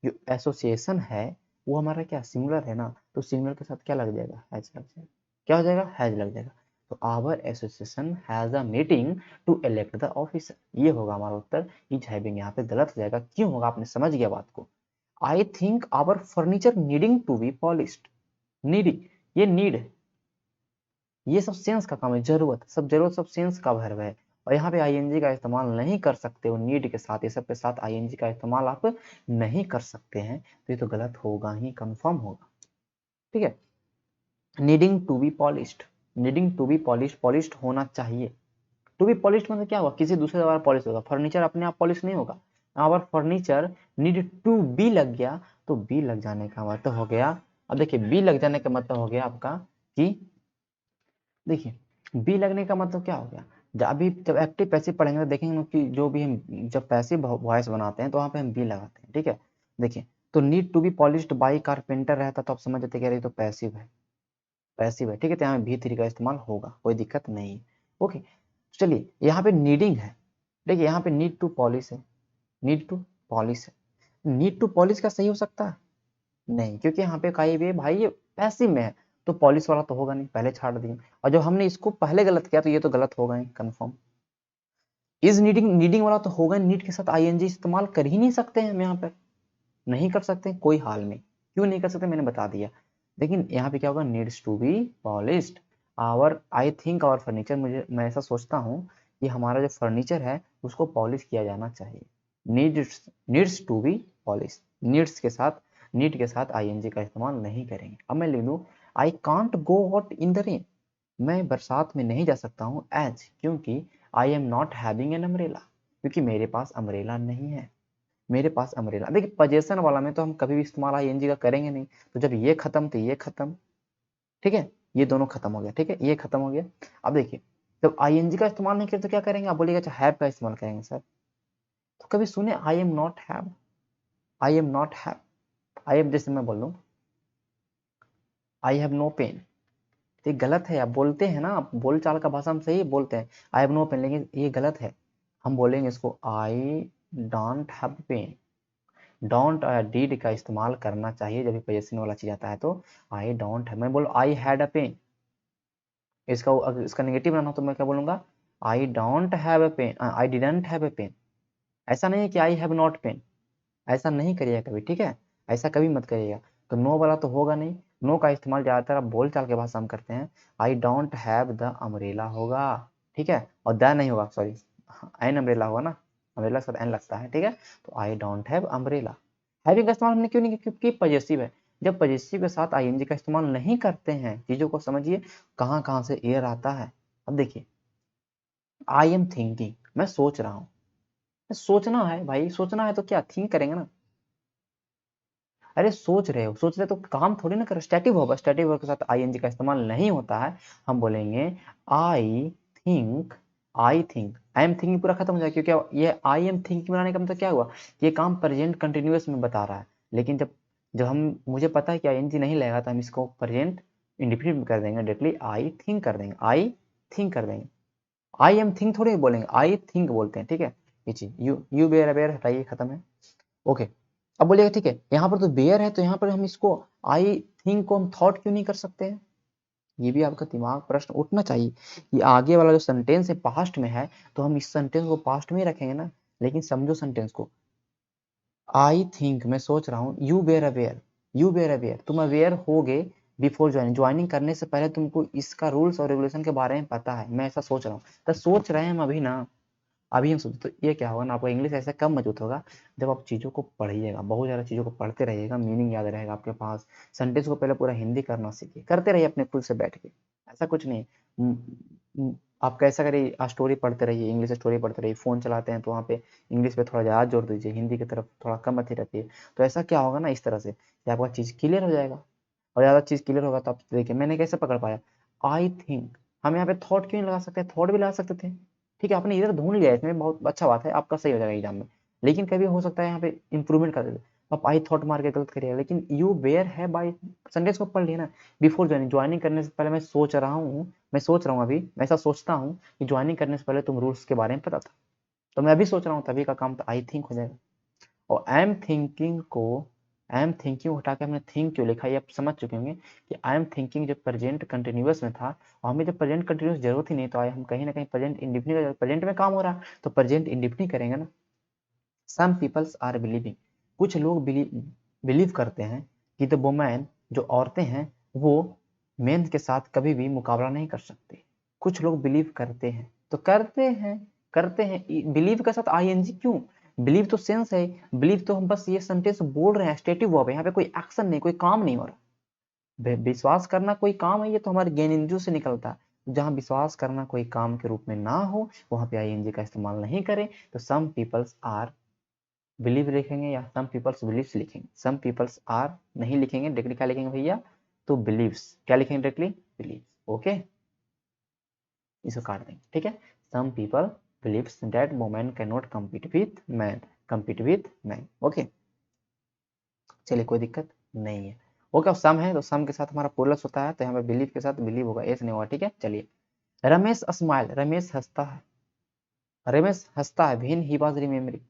जो एसोसिएशन है वो हमारा क्या सिंगुलर है ना, तो सिंगुलर के साथ क्या लग जाएगा, हैज लग जाएगा, क्या हो जाएगा, हैज लग जाएगा, तो our association has a meeting to elect the officer, ये होगा हमारा उत्तर। इज हैविंग यहाँ पे गलत हो जाएगा, क्यों होगा, आपने समझ गया बात को। I think our furniture needing to be polished, needing, ये नीड है, ये सब सेंस का काम है, जरूरत, सब जरूरत सब सेंस का वर्ब है, और यहाँ पे आईएनजी का इस्तेमाल नहीं कर सकते हो नीड के साथ, ये सब के साथ आईएनजी का इस्तेमाल आप नहीं कर सकते हैं, तो ये तो गलत होगा ही, कंफर्म होगा। ठीक है, needing to be polished, needing to be polished, polished होना चाहिए, टू बी पॉलिश्ड मतलब क्या हुआ, किसी दूसरे द्वारा पॉलिश होगा, फर्नीचर अपने आप पॉलिश नहीं होगा, अगर फर्नीचर नीड टू बी लग गया तो बी लग जाने का मतलब हो गया, अब देखिए बी लग जाने का मतलब हो गया आपका कि, देखिए बी लगने का मतलब क्या हो गया, अभी जब एक्टिव पैसिव पढ़ेंगे तो देखेंगे कि जो भी हम जब पैसिव वॉइस बनाते हैं तो वहाँ पे हम बी लगाते हैं, ठीक है। देखिए तो need to be polished by carpenter रहता तो आप समझ जाते कि तो पैसिव है, पैसिव है, ठीक है, तो यहाँ भी थ्री का इस्तेमाल होगा, कोई दिक्कत नहीं है। ओके, चलिए यहाँ पे नीडिंग है, देखिए यहाँ पे नीड टू पॉलिश है, नीड टू पॉलिश है, नीड टू पॉलिश का सही हो सकता है नहीं, क्योंकि यहाँ पे कहीं भी भाई ये पैसिव में है, तो पॉलिश वाला तो होगा नहीं, पहले छाड़ दिए, और जब हमने इसको पहले गलत किया तो ये तो गलत होगा ही कंफर्म। इज नीडिंग, नीडिंग वाला तो होगा, नीड के साथ आईएनजी इस्तेमाल कर ही नहीं सकते हैं हम यहाँ पे, नहीं कर सकते कोई हाल में, क्यों नहीं कर सकते मैंने बता दिया। लेकिन यहाँ पे क्या होगा, needs to be polished our, I think our furniture, मुझे मैं ऐसा सोचता हूँ कि हमारा जो फर्नीचर है उसको पॉलिश किया जाना चाहिए। Needs to be polish, needs के साथ, नीड के साथ आईएनजी का इस्तेमाल नहीं करेंगे। अब मैं लिख दूँ I can't go out in the rain, मैं बरसात में नहीं जा सकता हूँ, एज क्योंकि आई am not having an umbrella, क्योंकि मेरे पास अम्ब्रेला नहीं है, मेरे पास अम्ब्रेला। देखिए पोजेशन वाला में तो हम कभी भी इस्तेमाल आईएनजी का करेंगे नहीं, तो जब ये खत्म तो ये खत्म, ठीक है, ये दोनों खत्म हो गया, ठीक है, ये खत्म हो गया। अब देखिए जब आईएनजी का इस्तेमाल नहीं करें तो क्या करेंगे, आप बोलिएगा अच्छा हैव का इस्तेमाल करेंगे सर, तो कभी सुने आई am not have, I am not have, I am, जैसे मैं बोल दूं आई हैव नो पेन, ये गलत है, आप बोलते हैं ना, आप बोल चाल का भाषा हम सही बोलते हैं आई हैव नो पेन, लेकिन ये गलत है। हम बोलेंगे इसको I don't have pen. Don't और डीड का इस्तेमाल करना चाहिए जब भी पोजेशन वाला चीज आता है, तो आई डोंट है, मैं बोल आई हैड अ पेन, इसका अगर इसका नेगेटिव बनाना हो तो मैं क्या बोलूंगा, I don't have a pen, I didn't have a pen. ऐसा नहीं है कि आई हैव नॉट पेन, ऐसा नहीं करिएगा कभी, ठीक है, ऐसा कभी मत करिएगा। तो नो वाला तो होगा नहीं, नो का इस्तेमाल ज्यादातर आप बोल चाल के भाषा में करते हैं, आई डोंट हैव द अम्ब्रेला होगा, ठीक है, और द नहीं होगा, सॉरी एन अम्ब्रेला होगा ना, अम्ब्रेला के साथ एन लगता है, ठीक है, तो आई डोंट हैव अम्ब्रेला। हैविंग का इस्तेमाल हमने क्यों नहीं किया, क्योंकि पजेसिव है। जब पजेसिव के साथ आईएनजी का इस्तेमाल नहीं करते हैं, चीजों को समझिए कहाँ कहाँ से एयर आता है। अब देखिए आई एम थिंकिंग, मैं सोच रहा हूँ, सोचना है भाई, सोचना है तो क्या थिंक करेंगे ना, अरे सोच रहे हो, सोच रहे तो काम थोड़ी ना करो, स्टैटिक वर्ब, स्टैटिक वर्ब के साथ आईएनजी का इस्तेमाल नहीं होता है। हम बोलेंगे I think, I think, I am thinking पूरा खत्म हो जाएगा, क्योंकि ये आई एम थिंकिंग बनाने का मतलब क्या हुआ, ये काम प्रेजेंट कंटिन्यूअस में बता रहा है। लेकिन जब जब हम मुझे पता है कि आईएनजी नहीं लगेगा तो हम इसको प्रेजेंट इंडिफिनिट में कर देंगे, डायरेक्टली आई थिंक कर देंगे, आई थिंक कर देंगे। आई एम थिंक थोड़ी बोलेंगे, आई थिंक बोलते हैं, ठीक है, ये चीज यू बेयर बेयर हटाइए, खत्म है, ओके। अब बोलिएगा ठीक है, यहाँ पर तो बेयर है, तो यहाँ पर हम इसको आई थिंक को हम थॉट क्यों नहीं कर सकते हैं, ये भी आपका दिमाग प्रश्न उठना चाहिए। ये आगे वाला जो सेंटेंस है पास्ट में है, तो हम इस सेंटेंस को पास्ट में ही रखेंगे ना, लेकिन समझो सेंटेंस को, आई थिंक मैं सोच रहा हूँ, you were aware, you were aware तुम अवेयर हो गए बिफोर ज्वाइनिंग, ज्वाइनिंग करने से पहले तुमको इसका रूल्स और रेगुलेशन के बारे में पता है, मैं ऐसा सोच रहा हूँ, तो सोच रहे हैं हम अभी ना, अभी हम सोचते, तो ये क्या होगा ना, आपका इंग्लिश ऐसा कम मजबूत होगा जब आप चीज़ों को पढ़िएगा, बहुत ज़्यादा चीज़ों को पढ़ते रहिएगा, मीनिंग याद रहेगा आपके पास। सेंटेंस को पहले पूरा हिंदी करना सीखिए, करते रहिए अपने खुद से बैठ के, ऐसा कुछ नहीं। आप कैसा करिए, स्टोरी पढ़ते रहिए, इंग्लिश स्टोरी पढ़ते रहिए, फ़ोन चलाते हैं तो वहाँ पे इंग्लिश पे थोड़ा ज़्यादा जोर दीजिए, हिंदी की तरफ थोड़ा कम अति रखिए। तो ऐसा क्या होगा ना, इस तरह से कि आपका चीज़ क्लियर हो जाएगा, और ज़्यादा चीज़ क्लियर होगा तो आप देखिए मैंने कैसे पकड़ पाया, आई थिंक, हम यहाँ पे थॉट क्यों नहीं लगा सकते, थॉट भी लगा सकते थे, ठीक है, आपने इधर ढूंढ लिया, इसमें बहुत अच्छा बात है, आपका सही हो जाएगा एग्जाम में। लेकिन कभी हो सकता है यहाँ पे इंप्रूवमेंट कर देते, आप आई थॉट मार के गलत करिएगा, लेकिन यू वेयर है बाई संडेज को पढ़ लिया ना, बिफोर ज्वाइनिंग, ज्वाइनिंग करने से पहले मैं सोच रहा हूँ, मैं सोच रहा हूँ अभी, मैं ऐसा सोचता हूँ कि ज्वाइनिंग करने से पहले तुम रूल्स के बारे में पता था, तो मैं अभी सोच रहा हूँ, तभी का काम तो आई थिंक हो जाएगा। और आई एम थिंकिंग को, आई एम थिंकिंग हटा के हमने थिंक क्यों लिखा, ये आप समझ चुके होंगे कि आई एम थिंकिंग जब प्रेजेंट कंटिन्यूअस में था, और हमें जब प्रेजेंट कंटिन्यूअस जरूरत ही नहीं, तो आए हम कहीं ना कहीं प्रेजेंट इंडिफिनिट, प्रेजेंट में काम हो रहा है तो प्रेजेंट इंडिफिनिट करेंगे ना। सम पीपल्स आर बिलीविंग, कुछ लोग बिलीव करते हैं कि द वुमेन, जो औरतें हैं, वो मेन के साथ कभी भी मुकाबला नहीं कर सकती। कुछ लोग बिलीव करते हैं, तो करते हैं, बिलीव के साथ आईएनजी क्यों, बिलीव तो सेंस है, बिलीव तो हम बस ये सेंटेंस बोल रहे हैं, स्टेटिव वर्ब है, यहाँ पे कोई एक्शन नहीं, कोई काम नहीं हो रहा। विश्वास करना कोई काम है, ये तो हमारे ज्ञानेंद्रियों से निकलता है, जहाँ विश्वास करना कोई काम के रूप में ना हो वहां पे आईएनजी का इस्तेमाल नहीं करें। तो सम पीपल्स आर बिलीव लिखेंगे या सम पीपल्स बिलीव्स लिखेंगे, सम पीपल्स आर नहीं लिखेंगे, डायरेक्टली क्या लिखेंगे भैया, तो बिलीव्स, क्या लिखेंगे डायरेक्टली, बिलीव्स, ओके, इसको काट देंगे, ठीक है। Some people believes that women can not compete with man, compete with man, okay, चलिए कोई दिक्कत नहीं है। ओके, अब सम है तो सम के साथ हमारा प्लस होता है, तो यहाँ पे बिलीव के साथ बिलीव होगा, एस नहीं होगा, ठीक है। चलिए रमेश स्माइल, रमेश हंसता है, रमेश हंसता है when he was remembering,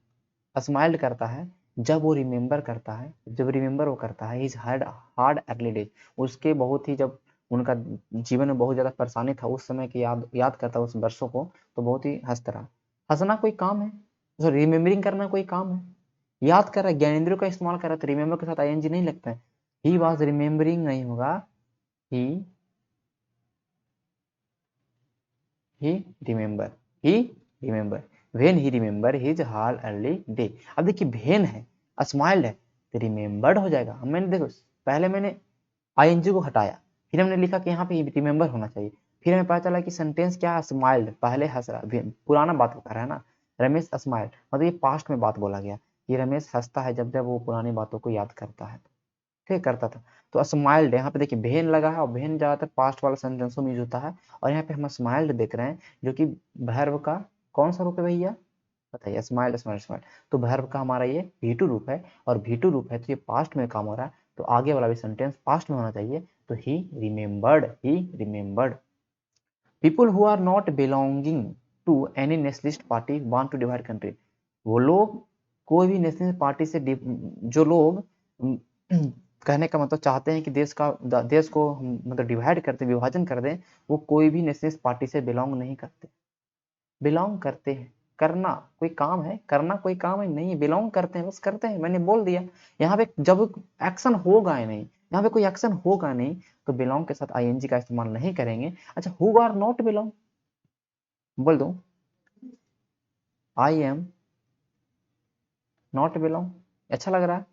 smile करता है जब वो रिमेम्बर करता है, जब रिमेम्बर वो करता है his hard hard early days, उसके बहुत ही, जब उनका जीवन में बहुत ज्यादा परेशानी था उस समय की याद याद करता है उस वर्षों को, तो बहुत ही हंसता रहा। हंसना कोई काम है, तो रिमेम्बरिंग करना कोई काम है, याद कर रहा है, ज्ञानेंद्रियों का इस्तेमाल कर रहा है, तो रिमेम्बर के साथ आईएनजी नहीं लगता है, ही वॉज रिमेम्बरिंग नहीं होगा, he he remember, he remember, when he remember his hall early day. अब देखिए भेन है, स्माइल्ड है, तो रिमेंबर्ड हो जाएगा। मैंने देखो पहले मैंने आईएनजी को हटाया, फिर हमने लिखा कि यहाँ पे रिमेंबर होना चाहिए, फिर हमें पता चला कि सेंटेंस क्या है, स्माइल्ड, पहले हंस रहा, पुराना बात कर रहा है ना, रमेश स्माइल्ड, मतलब ये पास्ट में बात बोला गया, ये रमेश हंसता है जब जब वो पुरानी बातों को याद करता है, ठीक करता था। तो स्माइल्ड यहाँ पे देखिए भेन लगा है, और भेन ज्यादातर पास्ट वाला सेंटेंसों में यूज होता है, और यहाँ पे हम स्माइल्ड देख रहे हैं जो कि वर्ब का कौन सा रूप है भैया, बताइए, स्माइल्ड स्माइल्ड स्माइल्ड, तो वर्ब का हमारा ये V2 रूप है, और V2 रूप है तो ये पास्ट में काम हो रहा है, तो आगे वाला भी सेंटेंस पास्ट में होना चाहिए, तो he remembered. People who are not belonging to any nationalist party want to divide country. वो लोग कोई भी नेशनलिस्ट पार्टी से जो लोग कहने का मतलब चाहते हैं कि देश को मतलब डिवाइड करते, विभाजन कर दें, वो कोई भी नेशनलिस्ट पार्टी से बिलोंग नहीं करते। बिलोंग करते हैं, करना कोई काम है, करना कोई काम है नहीं, बिलोंग करते हैं, बस करते हैं, मैंने बोल दिया। यहाँ पे जब एक्शन होगा ही नहीं, यहाँ पे कोई एक्शन होगा नहीं, तो बिलोंग के साथ आईएनजी का इस्तेमाल नहीं करेंगे। अच्छा, हु आर नॉट बिलोंग बोल दो, आई एम नॉट बिलोंग, अच्छा लग रहा है।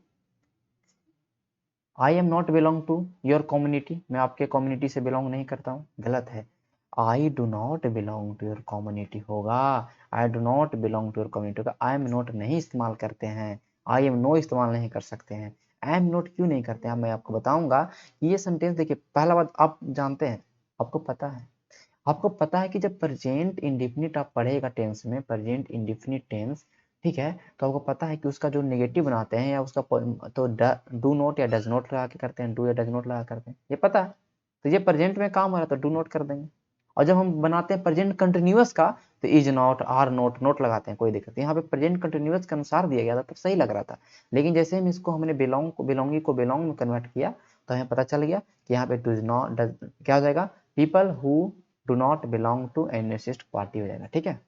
I am not belong to your community, मैं आपके कम्युनिटी से बिलोंग नहीं करता हूँ, गलत है। I do not belong to your community होगा, I do not belong to your community होगा, आई एम नॉट नहीं इस्तेमाल करते हैं, आई एम नो इस्तेमाल नहीं कर सकते हैं। आई एम नॉट क्यों नहीं करते हैं, मैं आपको बताऊंगा। ये सेंटेंस देखिए, पहला बात आप जानते हैं, आपको पता है, आपको पता है कि जब प्रेजेंट इंडिफिनिट आप पढ़ेगा टेंस में, प्रेजेंट इंडिफिनिट टेंस, ठीक है, तो आपको पता है कि उसका जो नेगेटिव बनाते हैं या उसका तो डू नॉट या डज नॉट लगा के करते हैं, डू या डज नॉट लगा करते हैं, ये पता है। तो ये प्रेजेंट में काम हो रहा है तो डू नॉट कर देंगे, और जब हम बनाते हैं प्रेजेंट कंटिन्यूअस का, तो is not, are not, not लगाते हैं, कोई दिक्कत नहीं। यहाँ पे प्रेजेंट कंटिन्यूअस के अनुसार दिया गया था, तब सही लग रहा था, लेकिन जैसे हम इसको हमने बिलोंगी को बिलोंग में कन्वर्ट किया, तो हमें पता चल गया कि यहाँ पे डज नॉट, क्या हो जाएगा, people who do not belong to any nationalist party हो जाएगा। ठीक है,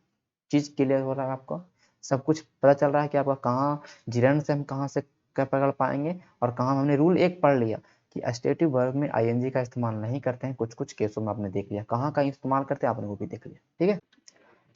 चीज क्लियर हो रहा है आपको, सब कुछ पता चल रहा है कि आपका कहाँ जिरन से हम कहाँ से क्या पकड़ पाएंगे, और कहाँ हमने रूल एक पढ़ लिया कि एस्टेटिव वर्ब में आईएनजी का इस्तेमाल नहीं करते हैं, कुछ कुछ केसों में आपने देख लिया, कहाँ का इस्तेमाल करते हैं आपने वो भी देख लिया। ठीक है,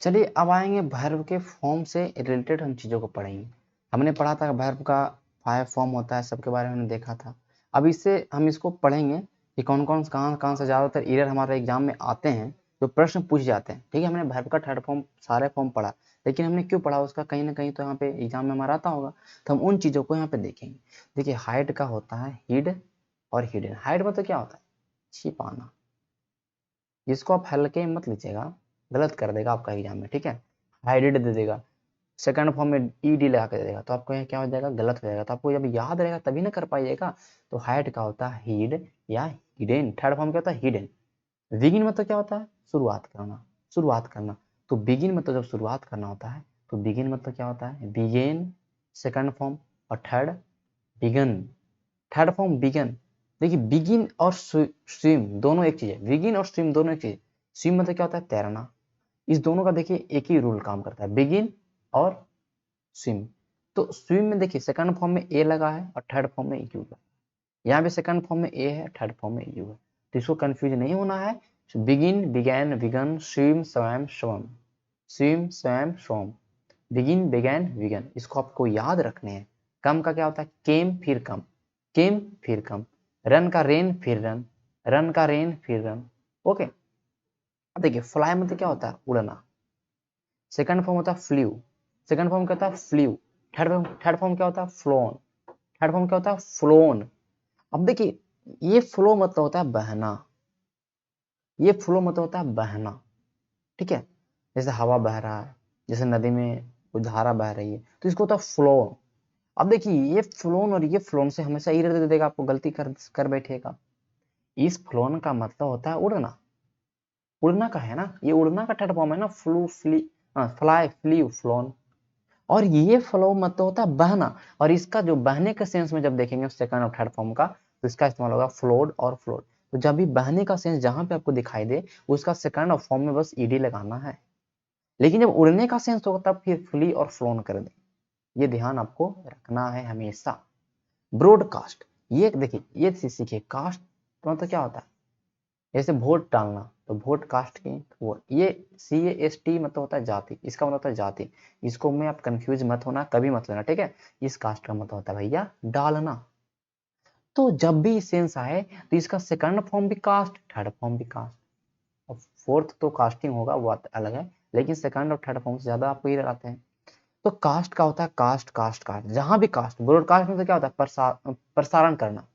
चलिए अब आएंगे वर्ब के फॉर्म से रिलेटेड हम चीज़ों को पढ़ेंगे। हमने पढ़ा था वर्ब का 5 फॉर्म होता है, सबके बारे में हमने देखा था। अब इससे हम इसको पढ़ेंगे कि कौन कौन कहाँ से ज़्यादातर एरर हमारे एग्जाम में आते हैं, जो प्रश्न पूछ जाते हैं। ठीक है, हमने वर्ब का 3rd फॉर्म सारे फॉर्म पढ़ा, लेकिन हमने क्यों पढ़ा उसका, कहीं ना कहीं तो यहाँ पे एग्जाम में हमारा आता होगा, तो हम उन चीज़ों को यहाँ पे देखेंगे। देखिए, हाइड का होता है हिड और हिडन। हाइड मतलब क्या होता है, छिपाना, जिसको आप हल्के में मत लीजिएगा, गलत कर देगा आपका एग्जाम में। ठीक है, हाइडेड दे देगा, सेकंड फॉर्म में ईडी लगा कर दे देगा, तो आपको क्या हो जाएगा, गलत हो जाएगा। तो आपको जब याद रहेगा तभी ना कर पाइएगा। तो हाइड का होता है हीड या हिडन। 3rd फॉर्म क्या होता है, हिडन। बिगिन मतलब क्या होता है, शुरुआत करना, शुरुआत करना। तो बिगिन मतलब जब शुरुआत करना होता है, तो बिगिन मतलब क्या होता है, बिगेन, सेकंड फॉर्म, और third began. 3rd form began. देखिए, बिगिन और स्विम दोनों एक चीज है, बिगिन और स्विम दोनों एक चीज है। स्विम मतलब क्या होता है, तैरना। इस दोनों का देखिए एक ही रूल काम करता है, बिगिन और स्विम। तो स्विम में देखिए सेकंड फॉर्म में ए लगा है और 3rd फॉर्म में यू है, यहाँ पे सेकंड फॉर्म में ए है, 3rd फॉर्म में यू है, तो इसको कंफ्यूज नहीं होना है। बिगिन, बिगैन, बिगन, स्विम, स्वयं, स्वम, स्विम, स्वयं, स्वम, बिगिन, बिगैन, बिगन, इसको आपको याद रखने हैं। कम का क्या होता है, केम फिर कम, केम फिर कम। रन का रेन फिर रन, रन का रेन फिर रन। ओके, अब देखिए फ्लाई मतलब क्या होता है, उड़ना। सेकंड फॉर्म होता है फ्ल्यू, सेकंड फॉर्म क्या होता है, फ्ल्यू। थर्ड फॉर्म क्या होता है, फ्लोन, 3rd फॉर्म क्या होता है, फ्लोन। अब देखिए, ये फ्लो मतलब होता है बहना, ये फ्लो मतलब होता है बहना। ठीक है, जैसे हवा बह रहा है, जैसे नदी में कोई धारा बह रही है, तो इसको होता है फ्लो। अब देखिए, ये फ्लोन और ये फ्लोन से हमेशा इरर दे देगा, आपको गलती कर बैठेगा। इस फ्लोन का मतलब होता है उड़ना, उड़ना का है ना, ये उड़ना का 3rd फॉर्म है ना, फ्लू, फ्लाई, फ्ली, फ्लोन। और ये फ्लो मतलब होता है बहना, और इसका जो बहने के सेंस में जब देखेंगे सेकंड और 3rd फॉर्म का, तो इसका इस्तेमाल होगा फ्लोड और फ्लोड। तो जब भी बहने का सेंस जहां पे आपको दिखाई दे, उसका सेकंड और फॉर्म में बस ईडी लगाना है, लेकिन जब उड़ने का सेंस होगा तब फिर फ्ली और फ्लोन कर दे। ये ध्यान आपको रखना है हमेशा। ब्रॉडकास्ट, ये देखिए, ये सीखिए, कास्ट तो मतलब क्या होता है, जैसे वोट डालना, तो वोट कास्ट की, तो वो ये CAST मतलब होता है जाति, इसका मतलब होता है जाति। इसको में आप कंफ्यूज मत होना, कभी मत लेना, ठीक है। इस कास्ट का मतलब होता है भैया डालना। तो जब भी सेंस आए तो इसका सेकंड फॉर्म भी कास्ट, थर्ड फॉर्म भी कास्ट, और फोर्थ तो कास्टिंग होगा वो अलग है, लेकिन सेकंड और थर्ड फॉर्म से ज्यादा आपको ये लगाते हैं। तो कास्ट का होता है कास्ट, कास्ट कास्ट, जहां भी कास्ट, ब्रॉडकास्ट में तो क्या होता है प्रसारण करना,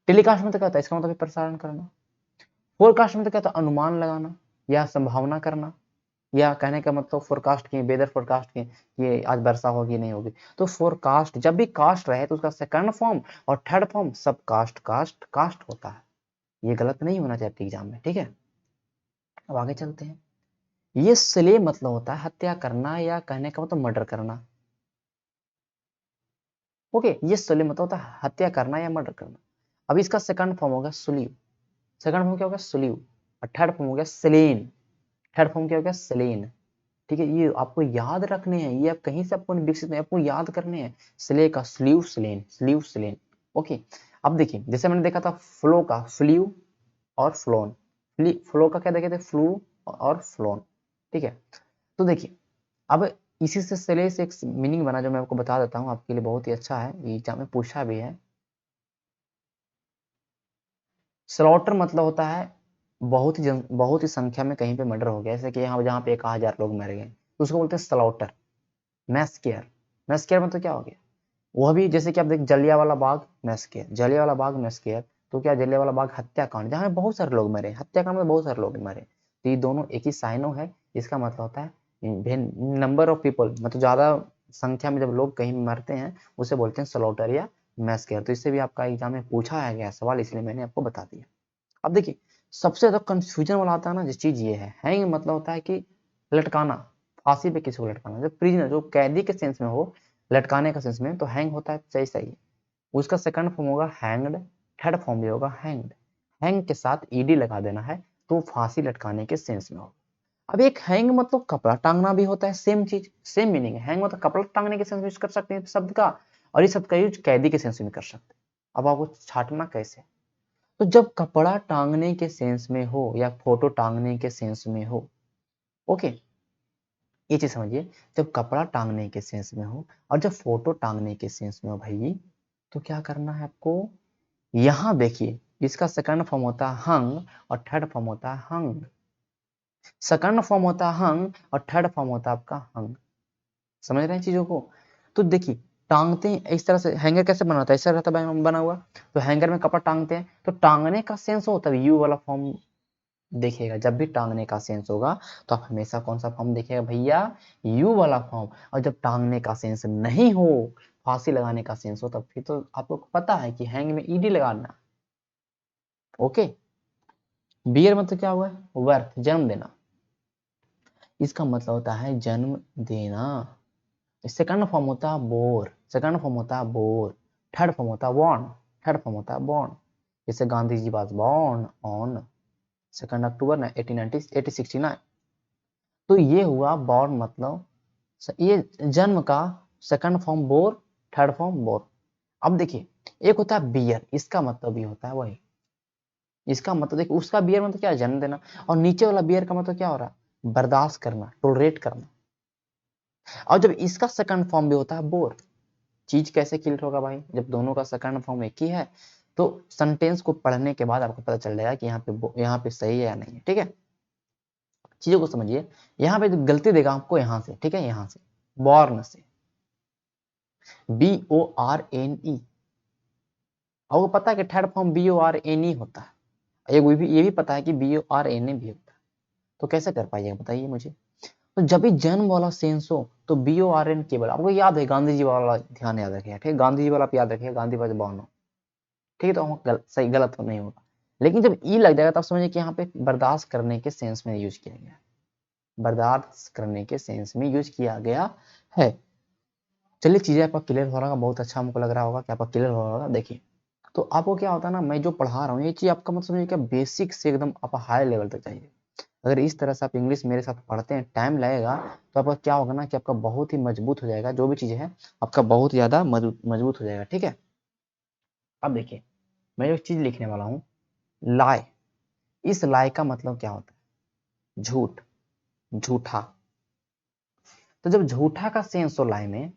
टेलीकास्ट में तो क्या होता है, इसका मतलब प्रसारण करना, फोरकास्ट में तो क्या होता है अनुमान लगाना या संभावना करना, या कहने का मतलब फोरकास्ट की, वेदर फोरकास्ट की, ये आज वर्षा होगी नहीं होगी। तो फोरकास्ट, जब भी कास्ट रहे तो उसका सेकंड फॉर्म और थर्ड फॉर्म सब कास्ट कास्ट कास्ट होता है। ये गलत नहीं होना चाहिए एग्जाम में, ठीक है। अब आगे चलते हैं। ये स्ले मतलब होता है हत्या करना, या कहने का मतलब मर्डर करना। ओके, ये स्ले मतलब होता है हत्या करना या मर्डर करना। अब इसका सेकंड फॉर्म होगा सुलीव, सेकंड फॉर्म क्या होगा सुलीव, और थर्ड फॉर्म हो गया स्लेन, थर्ड फॉर्म क्या हो गया स्लेन। ठीक है, ये आपको याद रखने हैं, ये आप कहीं से आपको विकसित नहीं, आपको याद करने हैं। स्ले का sleeve slain, sleeve slain. Okay, अब देखिए जैसे मैंने देखा था फ्लो का फ्लीव और फ्लोन, फ्लो का क्या देखे थे फ्लू और फ्लोन, ठीक है। तो देखिए अब इसी से स्ले से एक मीनिंग बना जो मैं आपको बता देता हूँ, आपके लिए बहुत ही अच्छा है, ये एग्जाम में पूछा भी है। स्लॉटर मतलब होता है बहुत ही संख्या में कहीं पे मर्डर हो गया, जैसे कि यहाँ जहाँ पे 1000 लोग मर गए, तो उसको बोलते हैं स्लॉटर। मैसकेयर, मैसकेयर मतलब क्या हो गया, वह भी जैसे कि आप देख जलियांवाला बाग मैसकेयर, जलियांवाला बाग मैसकेयर, तो क्या जलियांवाला बाग हत्याकांड, जहाँ पे बहुत सारे लोग मरे, हत्याकांड में बहुत सारे लोग मरे, तो ये दोनों एक ही साइनो है। इसका मतलब होता है नंबर ऑफ पीपल, मतलब ज्यादा संख्या में जब लोग कहीं मरते हैं उसे बोलते हैं स्लॉटर या मैसकेयर। तो इससे भी आपका एग्जाम में पूछा गया सवाल, इसलिए मैंने आपको बता दिया। अब देखिए सबसे ज्यादा कंफ्यूजन वाला आता है ना जिस चीज ये है, हैंग मतलब होता है कि लटकाना, फांसी पे किसी को लटकाना, जब प्रिजनर जो कैदी के सेंस में हो, लटकाने का सेंस में, तो हैंग होता है सही सही। उसका सेकंड फॉर्म होगा हैंग्ड, थर्ड फॉर्म भी होगा हैंग्ड, हैंग के साथ ईडी लगा देना है तो फांसी लटकाने के सेंस में होगा। अब एक हैंग मतलब कपड़ा टांगना भी होता है, सेम चीज सेम मीनिंग है, हैंग मतलब कपड़ा टांगने के सेंस में यूज कर सकते हैं शब्द का, और इस शब्द का यूज कैदी के सेंस में कर सकते हैं। अब आपको छाटना कैसे, तो जब कपड़ा टांगने के सेंस में हो या फोटो टांगने के सेंस में हो, ओके, ये चीज समझिए, जब कपड़ा टांगने के सेंस में हो और जब फोटो टांगने के सेंस में हो भाई, तो क्या करना है आपको, यहां देखिए इसका सेकंड फॉर्म होता है हंग और थर्ड फॉर्म होता है हंग, सेकंड फॉर्म होता है हंग और थर्ड फॉर्म होता है आपका हंग। समझ रहे हैं चीजों को। तो देखिए टांगते हैं इस तरह से, हैंगर कैसे बना होता है, इस तरह रहता है बना हुआ, तो हैंगर में कपड़ा टांगते हैं, तो टांगने का सेंस होता है यू वाला फॉर्म देखिएगा, जब भी टांगने का सेंस होगा तो आप हमेशा कौन सा फॉर्म देखिएगा भैया, यू वाला फॉर्म। और जब टांगने का सेंस नहीं हो, फांसी लगाने का सेंस हो, तब फिर तो आपको पता है कि हैंग में ईडी लगाना। ओके, बियर मतलब क्या हुआ, वर्थ जन्म देना, इसका मतलब होता है जन्म देना। सेकंड फॉर्म होता है बोर, सेकंड फॉर्म होता है बोर, थर्ड फॉर्म होता है बॉर्न, थर्ड फॉर्म होता है बॉर्न। जैसे Gandhi ji was born on 2 अक्टूबर 1869, तो ये हुआ बॉर्न मतलब ये जन्म का second form bore, third form bore. अब देखिए एक होता है बियर, इसका मतलब भी होता है वही, इसका मतलब देखिए उसका बियर मतलब क्या है जन्म देना, और नीचे वाला बियर का मतलब क्या हो रहा है बर्दाश्त करना, टोलरेट करना। और जब इसका सेकंड फॉर्म भी होता है बोर, चीज कैसे क्लियर होगा भाई, जब दोनों का सेकंड फॉर्म एक ही है, तो सेंटेंस को पढ़ने के बाद आपको पता चल जाएगा कि यहाँ पे सही है या नहीं है, ठीक है। चीजों को समझिए, यहाँ पे जो गलती देगा आपको यहाँ से, ठीक है, यहाँ से बॉर्न से, BORNE, और वो पता है कि थर्ड फॉर्म BORNE होता है, ये भी पता है कि BORNA भी होता है, तो कैसे कर पाइएगा बताइए मुझे। तो जब भी जन्म वाला सेंस हो तो BORN केवल, आपको याद है गांधी जी वाला ध्यान याद रखिएगा, ठीक है, गांधी जी वाला आप याद रखिएगा, गांधी वाज बॉर्न हो, ठीक है, तो सही गलत तो नहीं होगा। लेकिन जब ई लग जाएगा तब समझिए कि यहाँ पे बर्दाश्त करने के सेंस में यूज किया गया है, बर्दाश्त करने के सेंस में यूज किया गया है। चलिए चीजें आपका क्लियर हो रहा होगा, बहुत अच्छा हमको लग रहा होगा कि आपका क्लियर हो रहा होगा। देखिए तो आपको क्या होता है ना, मैं जो पढ़ा रहा हूँ ये चीज आपका मतलब समझिए कि बेसिक से एकदम आप हाई लेवल तक चाहिए। अगर इस तरह से आप इंग्लिश मेरे साथ पढ़ते हैं, टाइम लगेगा, तो आपका क्या होगा ना कि आपका बहुत ही मजबूत हो जाएगा, जो भी चीज़ है आपका बहुत ज़्यादा मजबूत हो जाएगा, ठीक है। अब देखिए मैं जो चीज़ लिखने वाला हूँ, लाए, इस लाई का मतलब क्या होता है? झूठ, झूठा। तो जब झूठा का सेंस हो लाई में,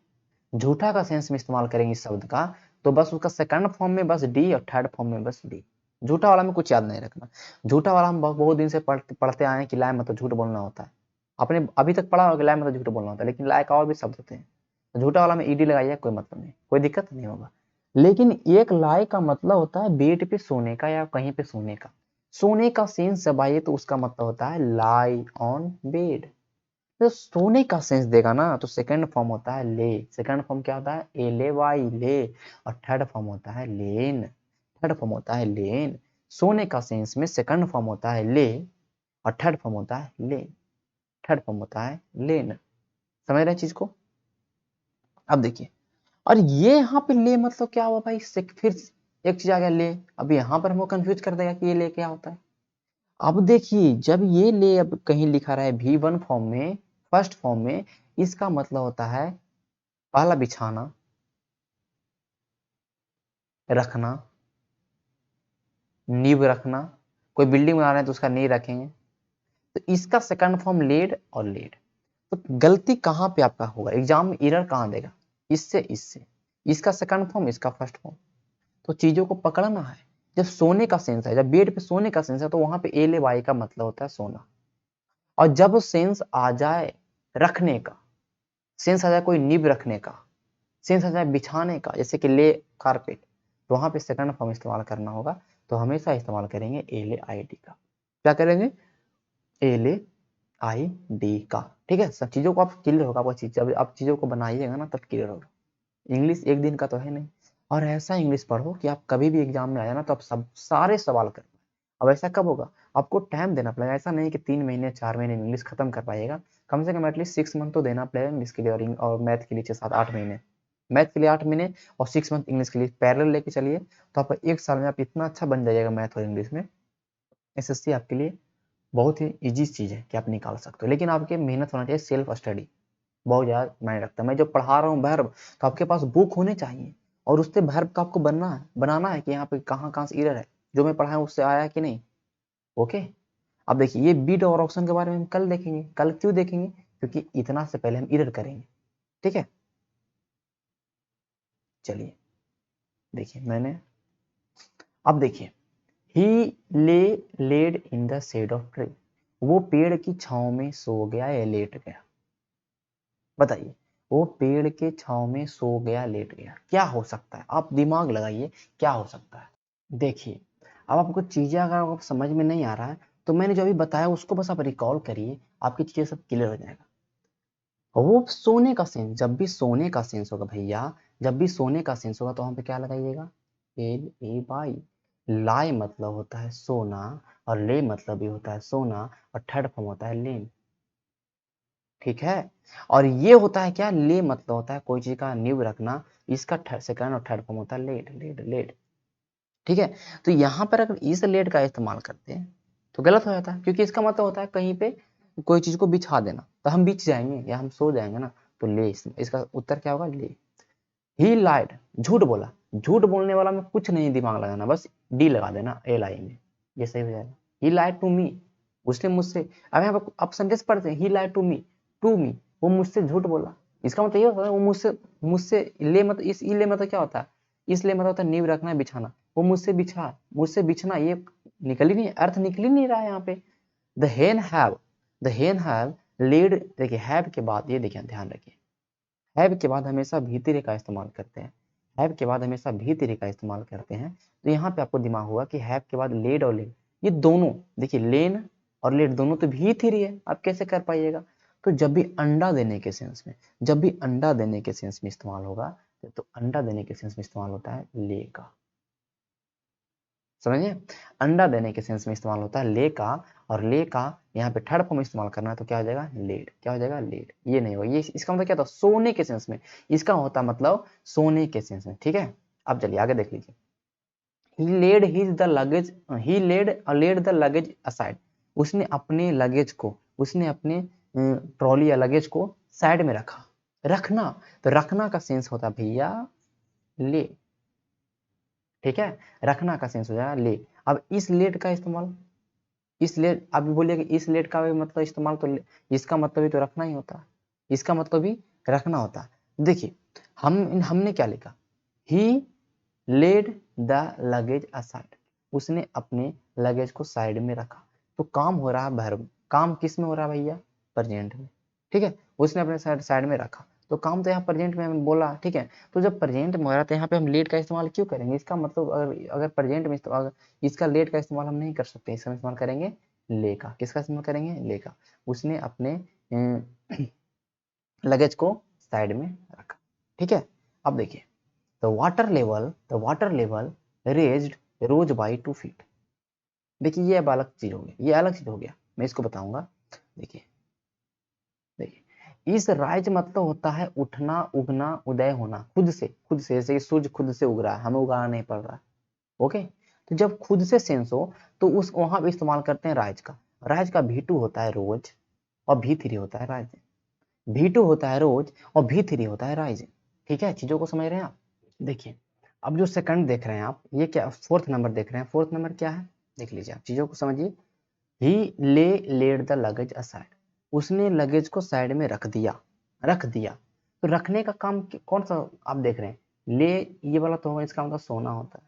झूठा का सेंस में इस्तेमाल करेंगे इस शब्द का, तो बस उसका सेकंड फॉर्म में बस डी और थर्ड फॉर्म में बस डी। झूठा वाला में कुछ याद नहीं रखना। झूठा वाला हम बहुत दिन से पढ़ते आए हैं कि लाई मतलब झूठ बोलना होता है। आपने अभी तक पढ़ा होगा कि लाई मतलब झूठ बोलना होता है, लेकिन लाई का और भी शब्द होते हैं। तो झूठा वाला में ईडी लगाइए, कोई मतलब नहीं, कोई दिक्कत नहीं होगा। लेकिन एक लाई का मतलब होता है बेड पे सोने का या कहीं पे सोने का। सोने का सेंस जब आइए तो उसका मतलब होता है लाई ऑन बेड। तो सोने का सेंस देगा ना तो सेकंड फॉर्म होता है ले। सेकंड फॉर्म क्या होता है? एले वाई, ले। और थर्ड फॉर्म होता है लेन। थर्ड फॉर्म होता है लेन। सोने का सेंस में सेकंड फॉर्म होता है ले और थर्ड फॉर्म होता है लेन। थर्ड फॉर्म होता है लेन। समझ रहे हैं चीज को? अब देखिए, और ये यहाँ पे ले मतलब क्या हुआ भाई? फिर एक चीज आ गया ले। अब यहाँ पर हमको कंफ्यूज कर देगा कि ये ले क्या होता है। अब देखिए, जब ये ले अब कहीं लिखा रहा है V1 फॉर्म में, फर्स्ट फॉर्म में, इसका मतलब होता है पहला बिछाना, रखना, नींव रखना। कोई बिल्डिंग बना रहे हैं तो उसका नींव रखेंगे। तो इसका सेकंड फॉर्म लेड और लेड। तो गलती कहाँ पे आपका होगा? एग्जाम में एरर कहाँ देगा? इससे इससे, इसका सेकंड फॉर्म, इसका फर्स्ट फॉर्म। तो चीजों को पकड़ना है। जब सोने का सेंस है, जब बेड पे सोने का सेंस है, तो वहां पे एले वाई का मतलब होता है सोना। और जब सेंस आ जाए रखने का, सेंस आ जाए कोई नींव रखने का, सेंस आ जाए बिछाने का, जैसे कि ले कारपेट, तो वहां पे सेकंड फॉर्म इस्तेमाल करना होगा। तो हमेशा इस्तेमाल करेंगे एले आई डी का। क्या करेंगे? एले आई डी का। ठीक है, सब चीजों को आप क्लियर होगा। आपका चीज जब आप चीजों को बनाइएगा ना तब क्लियर होगा। इंग्लिश एक दिन का तो है नहीं। और ऐसा इंग्लिश पढ़ो कि आप कभी भी एग्जाम में आया ना तो आप सब सारे सवाल कर। अब ऐसा कब होगा? आपको टाइम देना पड़ेगा। ऐसा नहीं कि 3 महीने 4 महीने इंग्लिश खत्म कर पाएगा। कम से कम एटलीस्ट 6 मंथ तो देना पड़ेगा इंग्लिश के लिए, और मैथ के लिए 6 7 8 महीने। मैथ के लिए 8 महीने और 6 मंथ इंग्लिश के लिए पैरेलल लेके चलिए, तो आप 1 साल में आप इतना अच्छा बन जाइएगा मैथ और इंग्लिश में। एसएससी आपके लिए बहुत ही इजी चीज है कि आप निकाल सकते हो। लेकिन आपके मेहनत होना चाहिए, सेल्फ स्टडी बहुत ज्यादा मायने रखता है। मैं जो पढ़ा रहा हूँ वर्ब, तो आपके पास बुक होने चाहिए और उससे वर्ब का आपको बनना है, बनाना है कि यहाँ पे कहाँ कहाँ से एरर है, जो मैं पढ़ाया उससे आया है कि नहीं। ओके। अब देखिए, ये बीट और ऑप्शन के बारे में हम कल देखेंगे। कल क्यों देखेंगे? क्योंकि इतना से पहले हम एरर करेंगे। ठीक है, चलिए देखिए मैंने, अब देखिए, he lay laid in the shade of tree. वो पेड़ की छांव में सो गया या लेट गया? बताइए, वो पेड़ के छांव में सो गया लेट गया, क्या हो सकता है? आप दिमाग लगाइए, क्या हो सकता है? देखिए, अब आपको चीजें अगर आपको समझ में नहीं आ रहा है तो मैंने जो अभी बताया उसको बस आप रिकॉल करिए, आपकी चीजें सब क्लियर हो जाएगा। वो सोने का सेंस, जब भी सोने का सेंस होगा भैया, जब भी सोने का सेंस होगा तो वहां पे क्या लगाइएगा? L A Y. लाई मतलब होता है सोना, और ले मतलब भी होता है सोना, और थर्ड फॉर्म होता है लेन। ठीक है। और ये होता है क्या? ले मतलब होता है कोई चीज का नींव रखना। इसका सेकंड और थर्ड फॉर्म होता है लेड, लेड, लेड। ठीक है। तो यहाँ पर अगर इस लेड का इस्तेमाल करते हैं तो गलत हो जाता है, क्योंकि इसका मतलब होता है कहीं पे कोई चीज को बिछा देना, तो हम बिछ जाएंगे या हम सो जाएंगे ना। तो ले, इसका उत्तर क्या होगा? ले। ही लाइड, झूठ बोला। झूठ बोलने वाला में कुछ नहीं दिमाग लगाना, बस डी लगा देना एल आई में, ये सही हो जाएगा। ही लाइड टू मी, उसने मुझसे। अब यहाँ पर आप सेंटेंस पढ़ते हैं, ही लाइड टू मी, टू मी, वो मुझसे झूठ बोला। इसका मतलब ये होता है वो मुझसे, मुझसे ले मतलब इस ले मतलब क्या होता है? इसलिए मतलब होता है नींव रखना, बिछाना। वो मुझसे बिछा, मुझसे बिछना, ये निकल ही नहीं, अर्थ निकल ही नहीं रहा है यहाँ पे। द हेन हैव, द हेन हैव लेड। देखिए हैव के बाद ये देखिए, ध्यान रखिए, हैव के बाद हमेशा भीतरी का इस्तेमाल करते हैं। हैव के बाद हमेशा भीतरी का इस्तेमाल करते हैं। तो यहाँ पे आपको दिमाग होगा कि हैव के बाद लेड और लेड, ये दोनों, देखिए लेन और लेड दोनों तो भीतरी है, आप कैसे कर पाइएगा? तो जब भी अंडा देने के सेंस में, जब भी अंडा देने के सेंस में इस्तेमाल होगा, तो अंडा देने के सेंस में इस्तेमाल होता है ले का। समझिए, अंडा देने के सेंस में इस्तेमाल होता है ले का। और ले का यहाँ पे थर्ड फॉर्म इस्तेमाल करना है तो क्या हो जाएगा? लेड। क्या हो जाएगा? लेड। ये नहीं होगा, ये इसका मतलब क्या था? सोने के सेंस में, इसका होता मतलब सोने के सेंस में। ठीक है, अब चलिए आगे देख लीजिए। He laid his the luggage, he laid the luggage aside. उसने अपने लगेज को, उसने अपने ट्रॉली या लगेज को साइड में रखा। रखना, तो रखना का सेंस होता है भैया ले। ठीक है, रखना का सेंस हो जाएगा ले। अब इस लेड का इस्तेमाल, इस लेट, आप बोलिए कि इस लेट का भी मतलब इस्तेमाल तो इसका मतलब भी तो रखना ही होता है, इसका मतलब भी रखना होता है। देखिए हमने क्या लिखा, ही लेड द लगेज असाइड, उसने अपने लगेज को साइड में रखा। तो काम हो रहा है वर्ब, काम किस में हो रहा है भैया, प्रेजेंट में, ठीक है। उसने अपने साइड में रखा, तो काम तो यहाँ प्रेजेंट में बोला, ठीक है। तो जब प्रेजेंट में हो रहा है तो यहाँ पे हम लेड का इस्तेमाल क्यों करेंगे, इसका मतलब अगर प्रेजेंट में इस्तेमाल, इसका लेड का इस्तेमाल हम नहीं कर सकते, इसका इस्तेमाल करेंगे ले का। किसका इस्तेमाल करेंगे, ले का। उसने अपने लगेज को साइड में रखा, ठीक है। अब देखिए the water level raised rose by 2 feet. देखिए ये अब अलग चीज हो गया, ये अलग चीज हो गया, मैं इसको बताऊंगा। देखिए देखिए इस राइज मतलब होता है उठना, उगना, उदय होना, खुद से जैसे कि सूर्य खुद से उग रहा है, हमें उगाना नहीं पड़ रहा है। ओके, तो जब खुद से सेंस हो तो उस वहां पे इस्तेमाल करते हैं राइज का। राइज का V2 होता है रोज और V3 होता है राइज। V2 होता है रोज और V3 होता है राइज, ठीक है। चीजों को समझ रहे हैं आप। देखिए अब जो सेकंड देख रहे हैं आप, ये क्या फोर्थ नंबर देख रहे हैं, फोर्थ नंबर क्या है देख लीजिए आप, चीजों को समझिए। ही लेड द लगेज असाइड, उसने लगेज को साइड में रख दिया। तो रखने का काम कौन सा आप देख रहे हैं, ले, ये वाला तो होगा, इसका मतलब सोना होता है,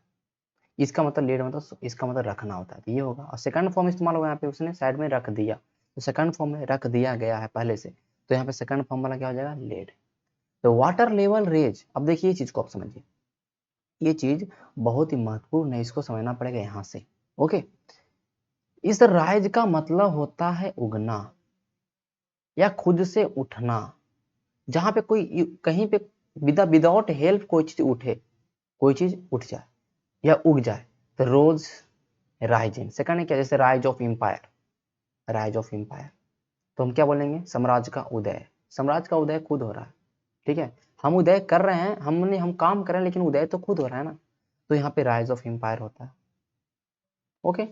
इसका मतलब लेड मतलब इसका मतलब रखना होता है, तो ये होगा। और सेकंड फॉर्म इस्तेमाल होगा यहाँ पे, उसने साइड में रख दिया, तो सेकंड फॉर्म में रख दिया गया है पहले से, तो यहाँ पे सेकंड फॉर्म वाला क्या हो जाएगा, लेड। तो वाटर लेवल रेज, अब देखिए ये चीज को आप समझिए, ये चीज बहुत ही महत्वपूर्ण है, इसको समझना पड़ेगा यहाँ से। ओके, इस राइज का मतलब होता है उगना या खुद से उठना, जहां पे कोई कहीं पे विदाउट हेल्प कोई चीज उठे, कोई चीज उठ जाए या उग जाए, तो रोज राइजिंग। सेकंड है क्या, जैसे राइज ऑफ एम्पायर, तो हम क्या बोलेंगे, साम्राज्य का उदय। साम्राज्य का उदय खुद हो रहा है, ठीक है। हम उदय कर रहे हैं, हम काम कर रहे हैं, लेकिन उदय तो खुद हो रहा है ना, तो यहाँ पे राइज ऑफ एम्पायर होता है। ओके,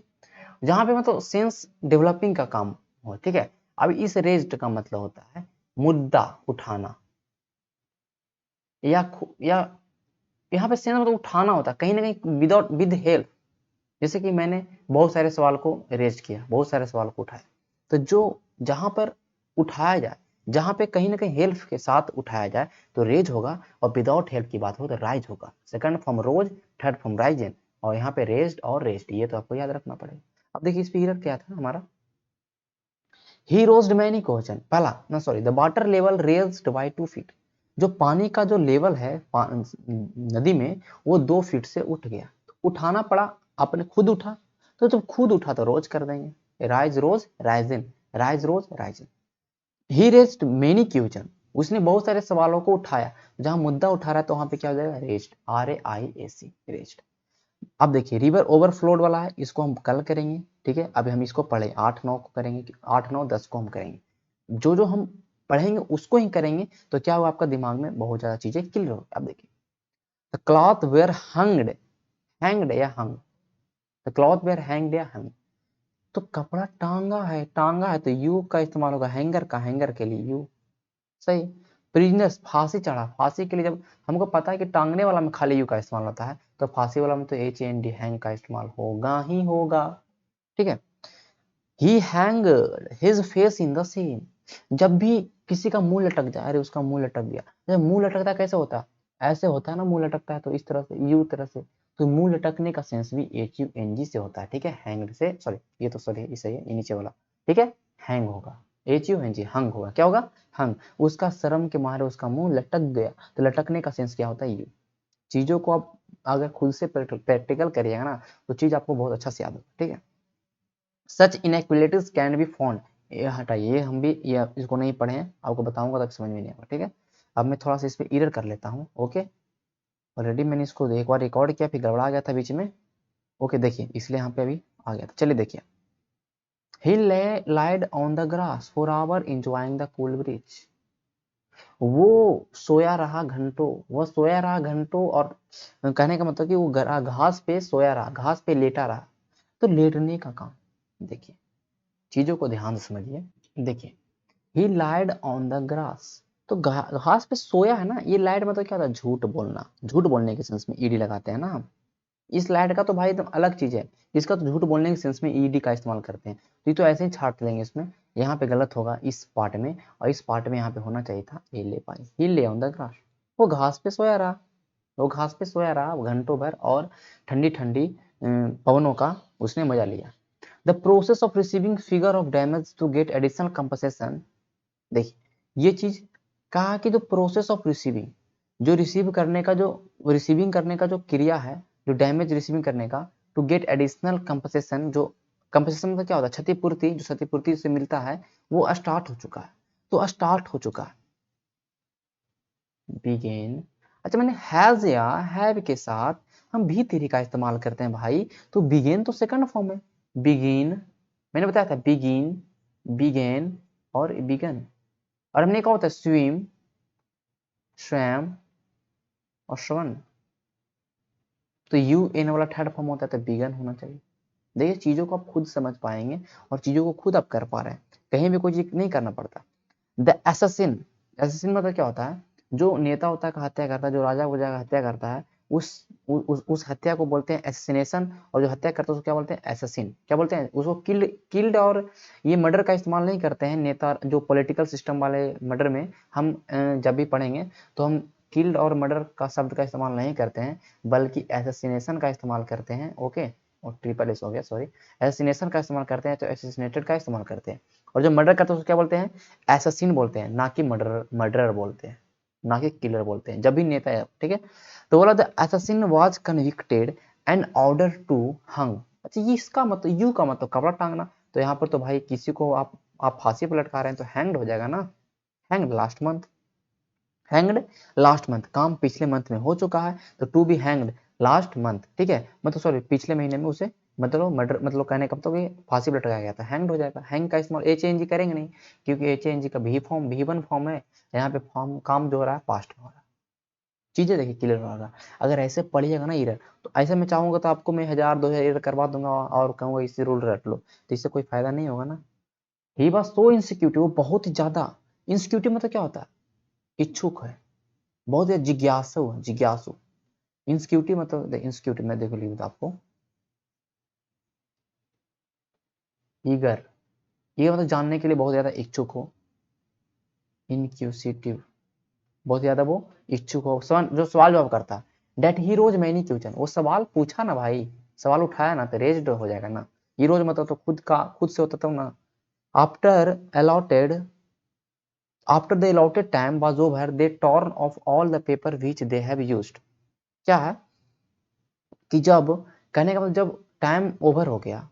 जहां पे मतलब सेंस डेवलपिंग का काम हो, ठीक है। अब इस रेज्ड का मतलब होता है मुद्दा उठाना, या यहाँ पे सेंस मतलब उठाना होता है कहीं ना कहीं विदाउट विद हेल्प। जैसे कि मैंने बहुत सारे सवाल को रेज किया, बहुत सारे सवाल को उठाया, तो जो जहां पर उठाया जाए, जहां पे कहीं ना कहीं हेल्प के साथ उठाया जाए तो रेज होगा, और विदाउट हेल्प की बात हो तो राइज होगा। सेकंड फॉर्म रोज, थर्ड फॉर्म राइजन, और यहाँ पे रेज्ड और रेज्ड, ये तो आपको याद रखना पड़ेगा। अब देखिए इस फिगर क्या था हमारा, ही रोज्ड मैनी क्वेश्चन, पहला ना sorry, the water level raised bye 2 feet, जो पानी का जो लेवल है नदी में, वो 2 फीट से उठ गया। तो उठाना पड़ा, आपने खुद उठा, तो जब खुद उठा तो रोज कर देंगे, राइज रोज राइजन, राइज रोज राइजन। ही रेज्ड मेनी क्वेश्चन, उसने बहुत सारे सवालों को उठाया, जहां मुद्दा उठा रहा है तो वहां पे क्या हो जाएगा, रेज्ड, RAIAC, रेज्ड। अब देखिए रिवर ओवरफ्लोड वाला है, इसको हम कल करेंगे, ठीक है। अभी हम इसको पढ़े 8-9 को करेंगे, 8-9-10 को हम करेंगे, जो जो हम पढ़ेंगे उसको ही करेंगे, तो क्या होगा, आपका दिमाग में बहुत ज्यादा चीजें क्लियर होगी। अब देखिए द क्लॉथ वेयर हैंग्ड या हंग, द क्लॉथ वेयर हैंग्ड या हंग, तो कपड़ा टांगा है तो यू का इस्तेमाल होगा, हैंगर के लिए यू, सही। प्रिजनर्स, फांसी चढ़ा, फांसी के लिए जब हमको पता है कि टांगने वाला में खाली यू का इस्तेमाल होता है, तो फांसी वाला में तो HAND हैंग का इस्तेमाल होगा ही होगा, ठीक है। He hang his face in the same, जब भी किसी का मुंह लटक जाए, अरे उसका मुंह लटक गया, जब मुंह लटकता है कैसे होता है, ऐसे होता है ना, मुंह लटकता है तो इस तरह से, यू तरह से, तो मुंह लटकने का सेंस भी HUNG से होता है, ठीक है। हैंग्ड से, सॉरी ये तो सॉरी ये सही है, ये नीचे वाला, ठीक है, हैंग होगा, HUNG, हंग होगा, क्या होगा, हंग। उसका शर्म के मारे उसका मुंह लटक गया, तो लटकने का सेंस क्या होता है, यू। चीजों को आप अगर खुद से प्रैक्टिकल करिएगा ना, तो चीज आपको बहुत अच्छा से याद होगा, ठीक है। सच इनइक्वालिटीज कैन बी फाउंड, ये हटाइए, ये हम भी ये इसको नहीं पढ़े हैं, आपको बताऊंगा तब समझ में नहीं आएगा, ठीक है। अब मैं थोड़ा सा इस पे एरर कर लेता हूँ, ओके। ऑलरेडी मैंने इसको एक बार रिकॉर्ड किया, फिर गड़बड़ा गया था बीच में, ओके। देखिए इसलिए यहाँ पे अभी आ गया था, चलिए देखिए। He lied on the grass for hour enjoying the cool breeze, वो सोया रहा घंटों, और कहने का मतलब कि वो घास पे सोया रहा, घास पे लेटा रहा, तो लेटने का काम। देखिए चीजों को ध्यान से समझिए, देखिए he lied on the grass, तो घास पे सोया है ना, ये लाइड मतलब क्या होता है, झूठ बोलना, झूठ बोलने के सेंस में ED लगाते हैं ना हम, इस लैड का तो भाई एकदम अलग चीज है, इसका तो झूठ बोलने के सेंस में ईडी का इस्तेमाल करते हैं, तो ये तो ऐसे ही छाट लेंगे इसमें, यहाँ पे गलत होगा इस पार्ट में, और इस पार्ट में यहाँ पे होना चाहिए था ए ले पाई, ही ले ऑन द ग्रास। वो घास पे सोया रहा, वो घास पे सोया रहा घंटों भर, और ठंडी ठंडी पवनों का उसने मजा लिया। The process of receiving figure of damage to get additional compensation, देखिए ये चीज कहा कि जो प्रोसेस ऑफ रिसीविंग, जो रिसीव करने का जो रिसीविंग करने का जो क्रिया है, जो डैमेज रिसीविंग करने का, टू गेट एडिशनल कंपनसेशन, जो कंपनसेशन मतलब क्या होता है, क्षतिपूर्ति, जो क्षतिपूर्ति से मिलता है, वो स्टार्ट हो चुका है, तो स्टार्ट हो चुका है। बिगेन, अच्छा मैंने हैज या हैव के साथ हम भी तेरी का इस्तेमाल करते हैं भाई, तो बिगेन तो सेकंड फॉर्म है, बिगिन, मैंने बताया था बिगिन, बिगेन और बिगन, और हमने कहा होता है स्विम, स्वयं और श्रवण, तो यू एन वाला थर्ड फॉर्म होता है, तो बिगन होना चाहिए। देखिए चीजों को आप खुद समझ पाएंगे और चीजों को खुद आप कर पा रहे हैं, कहीं भी कोई चीज नहीं करना पड़ता। द एसेसिन, एसेसिन मतलब क्या होता है, जो नेता होता है का हत्या करता है, जो राजा वजा का हत्या करता है, उस हत्या को बोलते हैं एसेसिनेशन, और जो हत्या करता है उसको क्या बोलते हैं, एसेसिन। क्या बोलते हैं उसको, किल्ड। और ये मर्डर का इस्तेमाल नहीं करते हैं नेता, जो पॉलिटिकल सिस्टम वाले मर्डर में हम जब भी पढ़ेंगे तो हम किल्ड और मर्डर का शब्द का इस्तेमाल नहीं करते हैं, बल्कि एसेसिनेशन का इस्तेमाल करते हैं। ओके, और ट्रिपल एस हो गया, सॉरी, एसेसिनेशन का इस्तेमाल करते हैं, तो एसेसिनेटेड का इस्तेमाल करते हैं। और जो मर्डर करते हैं उसको क्या बोलते हैं, एसेसिन बोलते हैं, ना कि मर्डरर बोलते हैं, ना कि किलर बोलते हैं, जब भी नेता है। ठीक है, तो बोला the assassin was convicted and order to hang. अच्छा ये इसका मतलब, यू का मतलब कपड़ा टांगना, तो यहाँ पर तो भाई किसी को आप फांसी पर लटका रहे हैं तो हैंग्ड हो जाएगा ना, hanged last month, hanged last month, काम पिछले मंथ में हो चुका है, तो to be hanged last month. ठीक है, मतलब सॉरी पिछले महीने में उसे मतलब मर्डर, मतलब कहने का मतलब ये फांसी पर लटकाया गया था, हैंग्ड हो जाएगा। हैंग का इस्तेमाल एच एन जी करेंगे नहीं, क्योंकि एच एन जी का भी फॉर्म भी वन फॉर्म है, यहाँ पे फॉर्म काम जो हो रहा है पास्ट में हो रहा है। चीजें देखिए क्लियर हो रहा है। अगर ऐसे पढ़िएगा ना इरर, तो ऐसे मैं चाहूंगा तो आपको मैं 1000 2000 इरर करवा दूंगा और कहूंगा इसी रूल रट लो, तो इससे कोई फायदा नहीं होगा ना। ही वॉज सो इंसिक्यूटिव, वो बहुत ही ज्यादा, इंसिक्यूटिव मतलब क्या होता है, इच्छुक है, बहुत ही जिज्ञासु है, जिज्ञासु। इंसिक्यूटिव मतलब इंसिक्यूटिव मैं देखो लिखता आपको, ईगर, ये मतलब जानने के लिए बहुत ज्यादा इच्छुक हो, इनक्यूसिटिव, बहुत ज्यादा वो इच्छुक हो, जो सवाल जवाब करता है। डेट ही रोज मैनी क्वेश्चन, वो सवाल पूछा ना भाई, सवाल उठाया ना, तो रेज्ड हो जाएगा ना। ये रोज मतलब तो खुद से होता था ना। After allotted, after the allotted time was over, they torn off all the paper which they have used. क्या है कि जब, कहने का मतलब जब टाइम ओवर हो गया,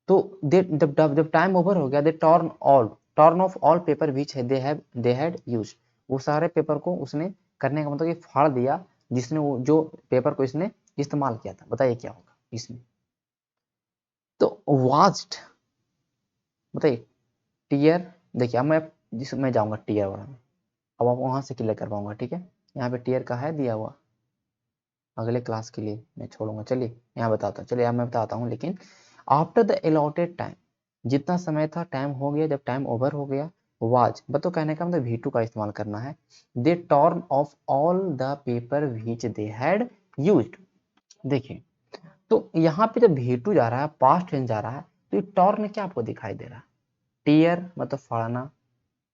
तो दे जब टाइम ओवर हो गया, they torn off all paper which they had used, वो सारे पेपर को उसने, करने का मतलब ये फाड़ दिया, जिसने वो जो पेपर को इसने इस्तेमाल किया था। बताइए क्या होगा इसमें, तो वास्ट, बताइए टीयर। देखिए अब मैं जिसमें जाऊंगा टीयर वाला में, अब आप वहां से क्लियर कर पाऊंगा। ठीक है, यहाँ पे टीयर का है दिया हुआ, अगले क्लास के लिए मैं छोड़ूंगा। चलिए यहाँ बताता हूँ, चलिए अब मैं बताता हूँ, लेकिन आफ्टर द अलॉटेड टाइम, जितना समय था टाइम हो गया, जब टाइम ओवर हो गया, वाज बतो कहने का मतलब V2 का इस्तेमाल करना है, they torn off all the paper which they had used. देखिए तो यहाँ पे जब V2 जा रहा है, पास्ट टेंस जा रहा है, तो ये टॉर्न क्या आपको दिखाई दे रहा है, टीयर मतलब फाड़ना,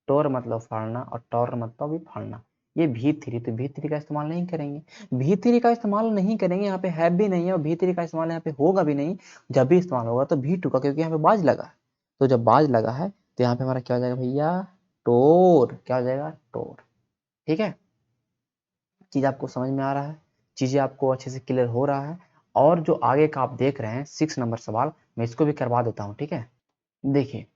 टोर मतलब फाड़ना, और टॉर मतलब भी फाड़ना। ये V3, तो V3 का इस्तेमाल नहीं करेंगे, V3 का इस्तेमाल नहीं करेंगे, यहाँ पे है भी नहीं है, और V3 का इस्तेमाल यहाँ पे होगा भी नहीं। जब भी इस्तेमाल होगा तो V2 का, क्योंकि यहाँ पे बाज लगा है, तो जब बाज लगा है तो यहाँ पे हमारा क्या हो जाएगा भैया, टोर। क्या हो जाएगा, टोर। ठीक है, चीज आपको समझ में आ रहा है, चीजें आपको अच्छे से क्लियर हो रहा है। और जो आगे का आप देख रहे हैं 6 नंबर सवाल, मैं इसको भी करवा देता हूँ। ठीक है, देखिए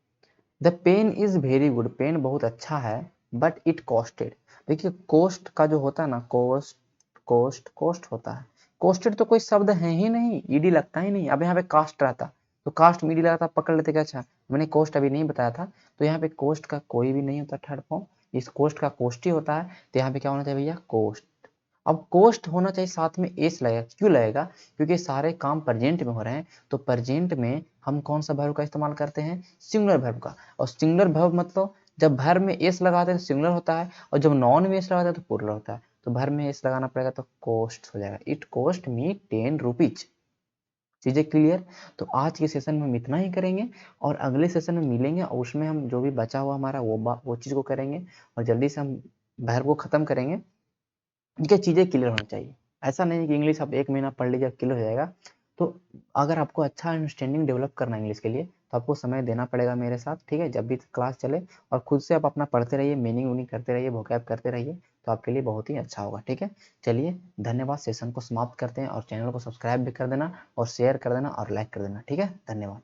the pen is very good, pen बहुत अच्छा है, बट इट कॉस्टेड। देखिए कोस्ट का जो होता है ना, कोस्ट होता है, कॉस्टेड तो कोई शब्द है ही नहीं, ईडी लगता ही नहीं। अब यहाँ पे कास्ट रहता तो कास्ट में ईडी लगता, पकड़ लेते क्या। अच्छा मैंने कोस्ट अभी नहीं बताया था, तो यहाँ पे कोस्ट का कोई भी नहीं होता थर्ड फॉर्म, इस कोस्ट का कोस्ट ही होता है, तो यहाँ पे क्या होना चाहिए भैया, कोस्ट। अब कोस्ट होना चाहिए, साथ में एस लगेगा, क्यों लगेगा, क्योंकि सारे काम प्रेजेंट में हो रहे हैं, तो प्रेजेंट में हम कौन सा वर्ब का इस्तेमाल करते हैं, सिंगुलर वर्ब का। और सिंगुलर वर्ब मतलब जब वर्ब में एस लगाते हैं तो सिंगुलर होता है, और जब नॉन में एस लगाते हैं तो प्लूरल होता है। तो वर्ब में एस लगाना पड़ेगा तो कोस्ट हो जाएगा, इट कोस्ट मी 10 रुपीज। चीज़ें क्लियर? तो आज के सेशन में हम इतना ही करेंगे और अगले सेशन में मिलेंगे और उसमें हम जो भी बचा हुआ हमारा वो चीज़ को करेंगे और जल्दी से हम वर्ब को ख़त्म करेंगे। इनकी चीज़ें क्लियर होनी चाहिए। ऐसा नहीं कि इंग्लिश आप 1 महीना पढ़ लीजिए क्लियर हो जाएगा। तो अगर आपको अच्छा अंडरस्टैंडिंग डेवलप करना है इंग्लिश के लिए तो आपको समय देना पड़ेगा मेरे साथ, ठीक है? जब भी क्लास चले और खुद से आप अपना पढ़ते रहिए, मीनिंग करते रहिए, वोकैब करते रहिए, तो आपके लिए बहुत ही अच्छा होगा, ठीक है? चलिए धन्यवाद, सेशन को समाप्त करते हैं और चैनल को सब्सक्राइब भी कर देना और शेयर कर देना और लाइक कर देना, ठीक है? धन्यवाद।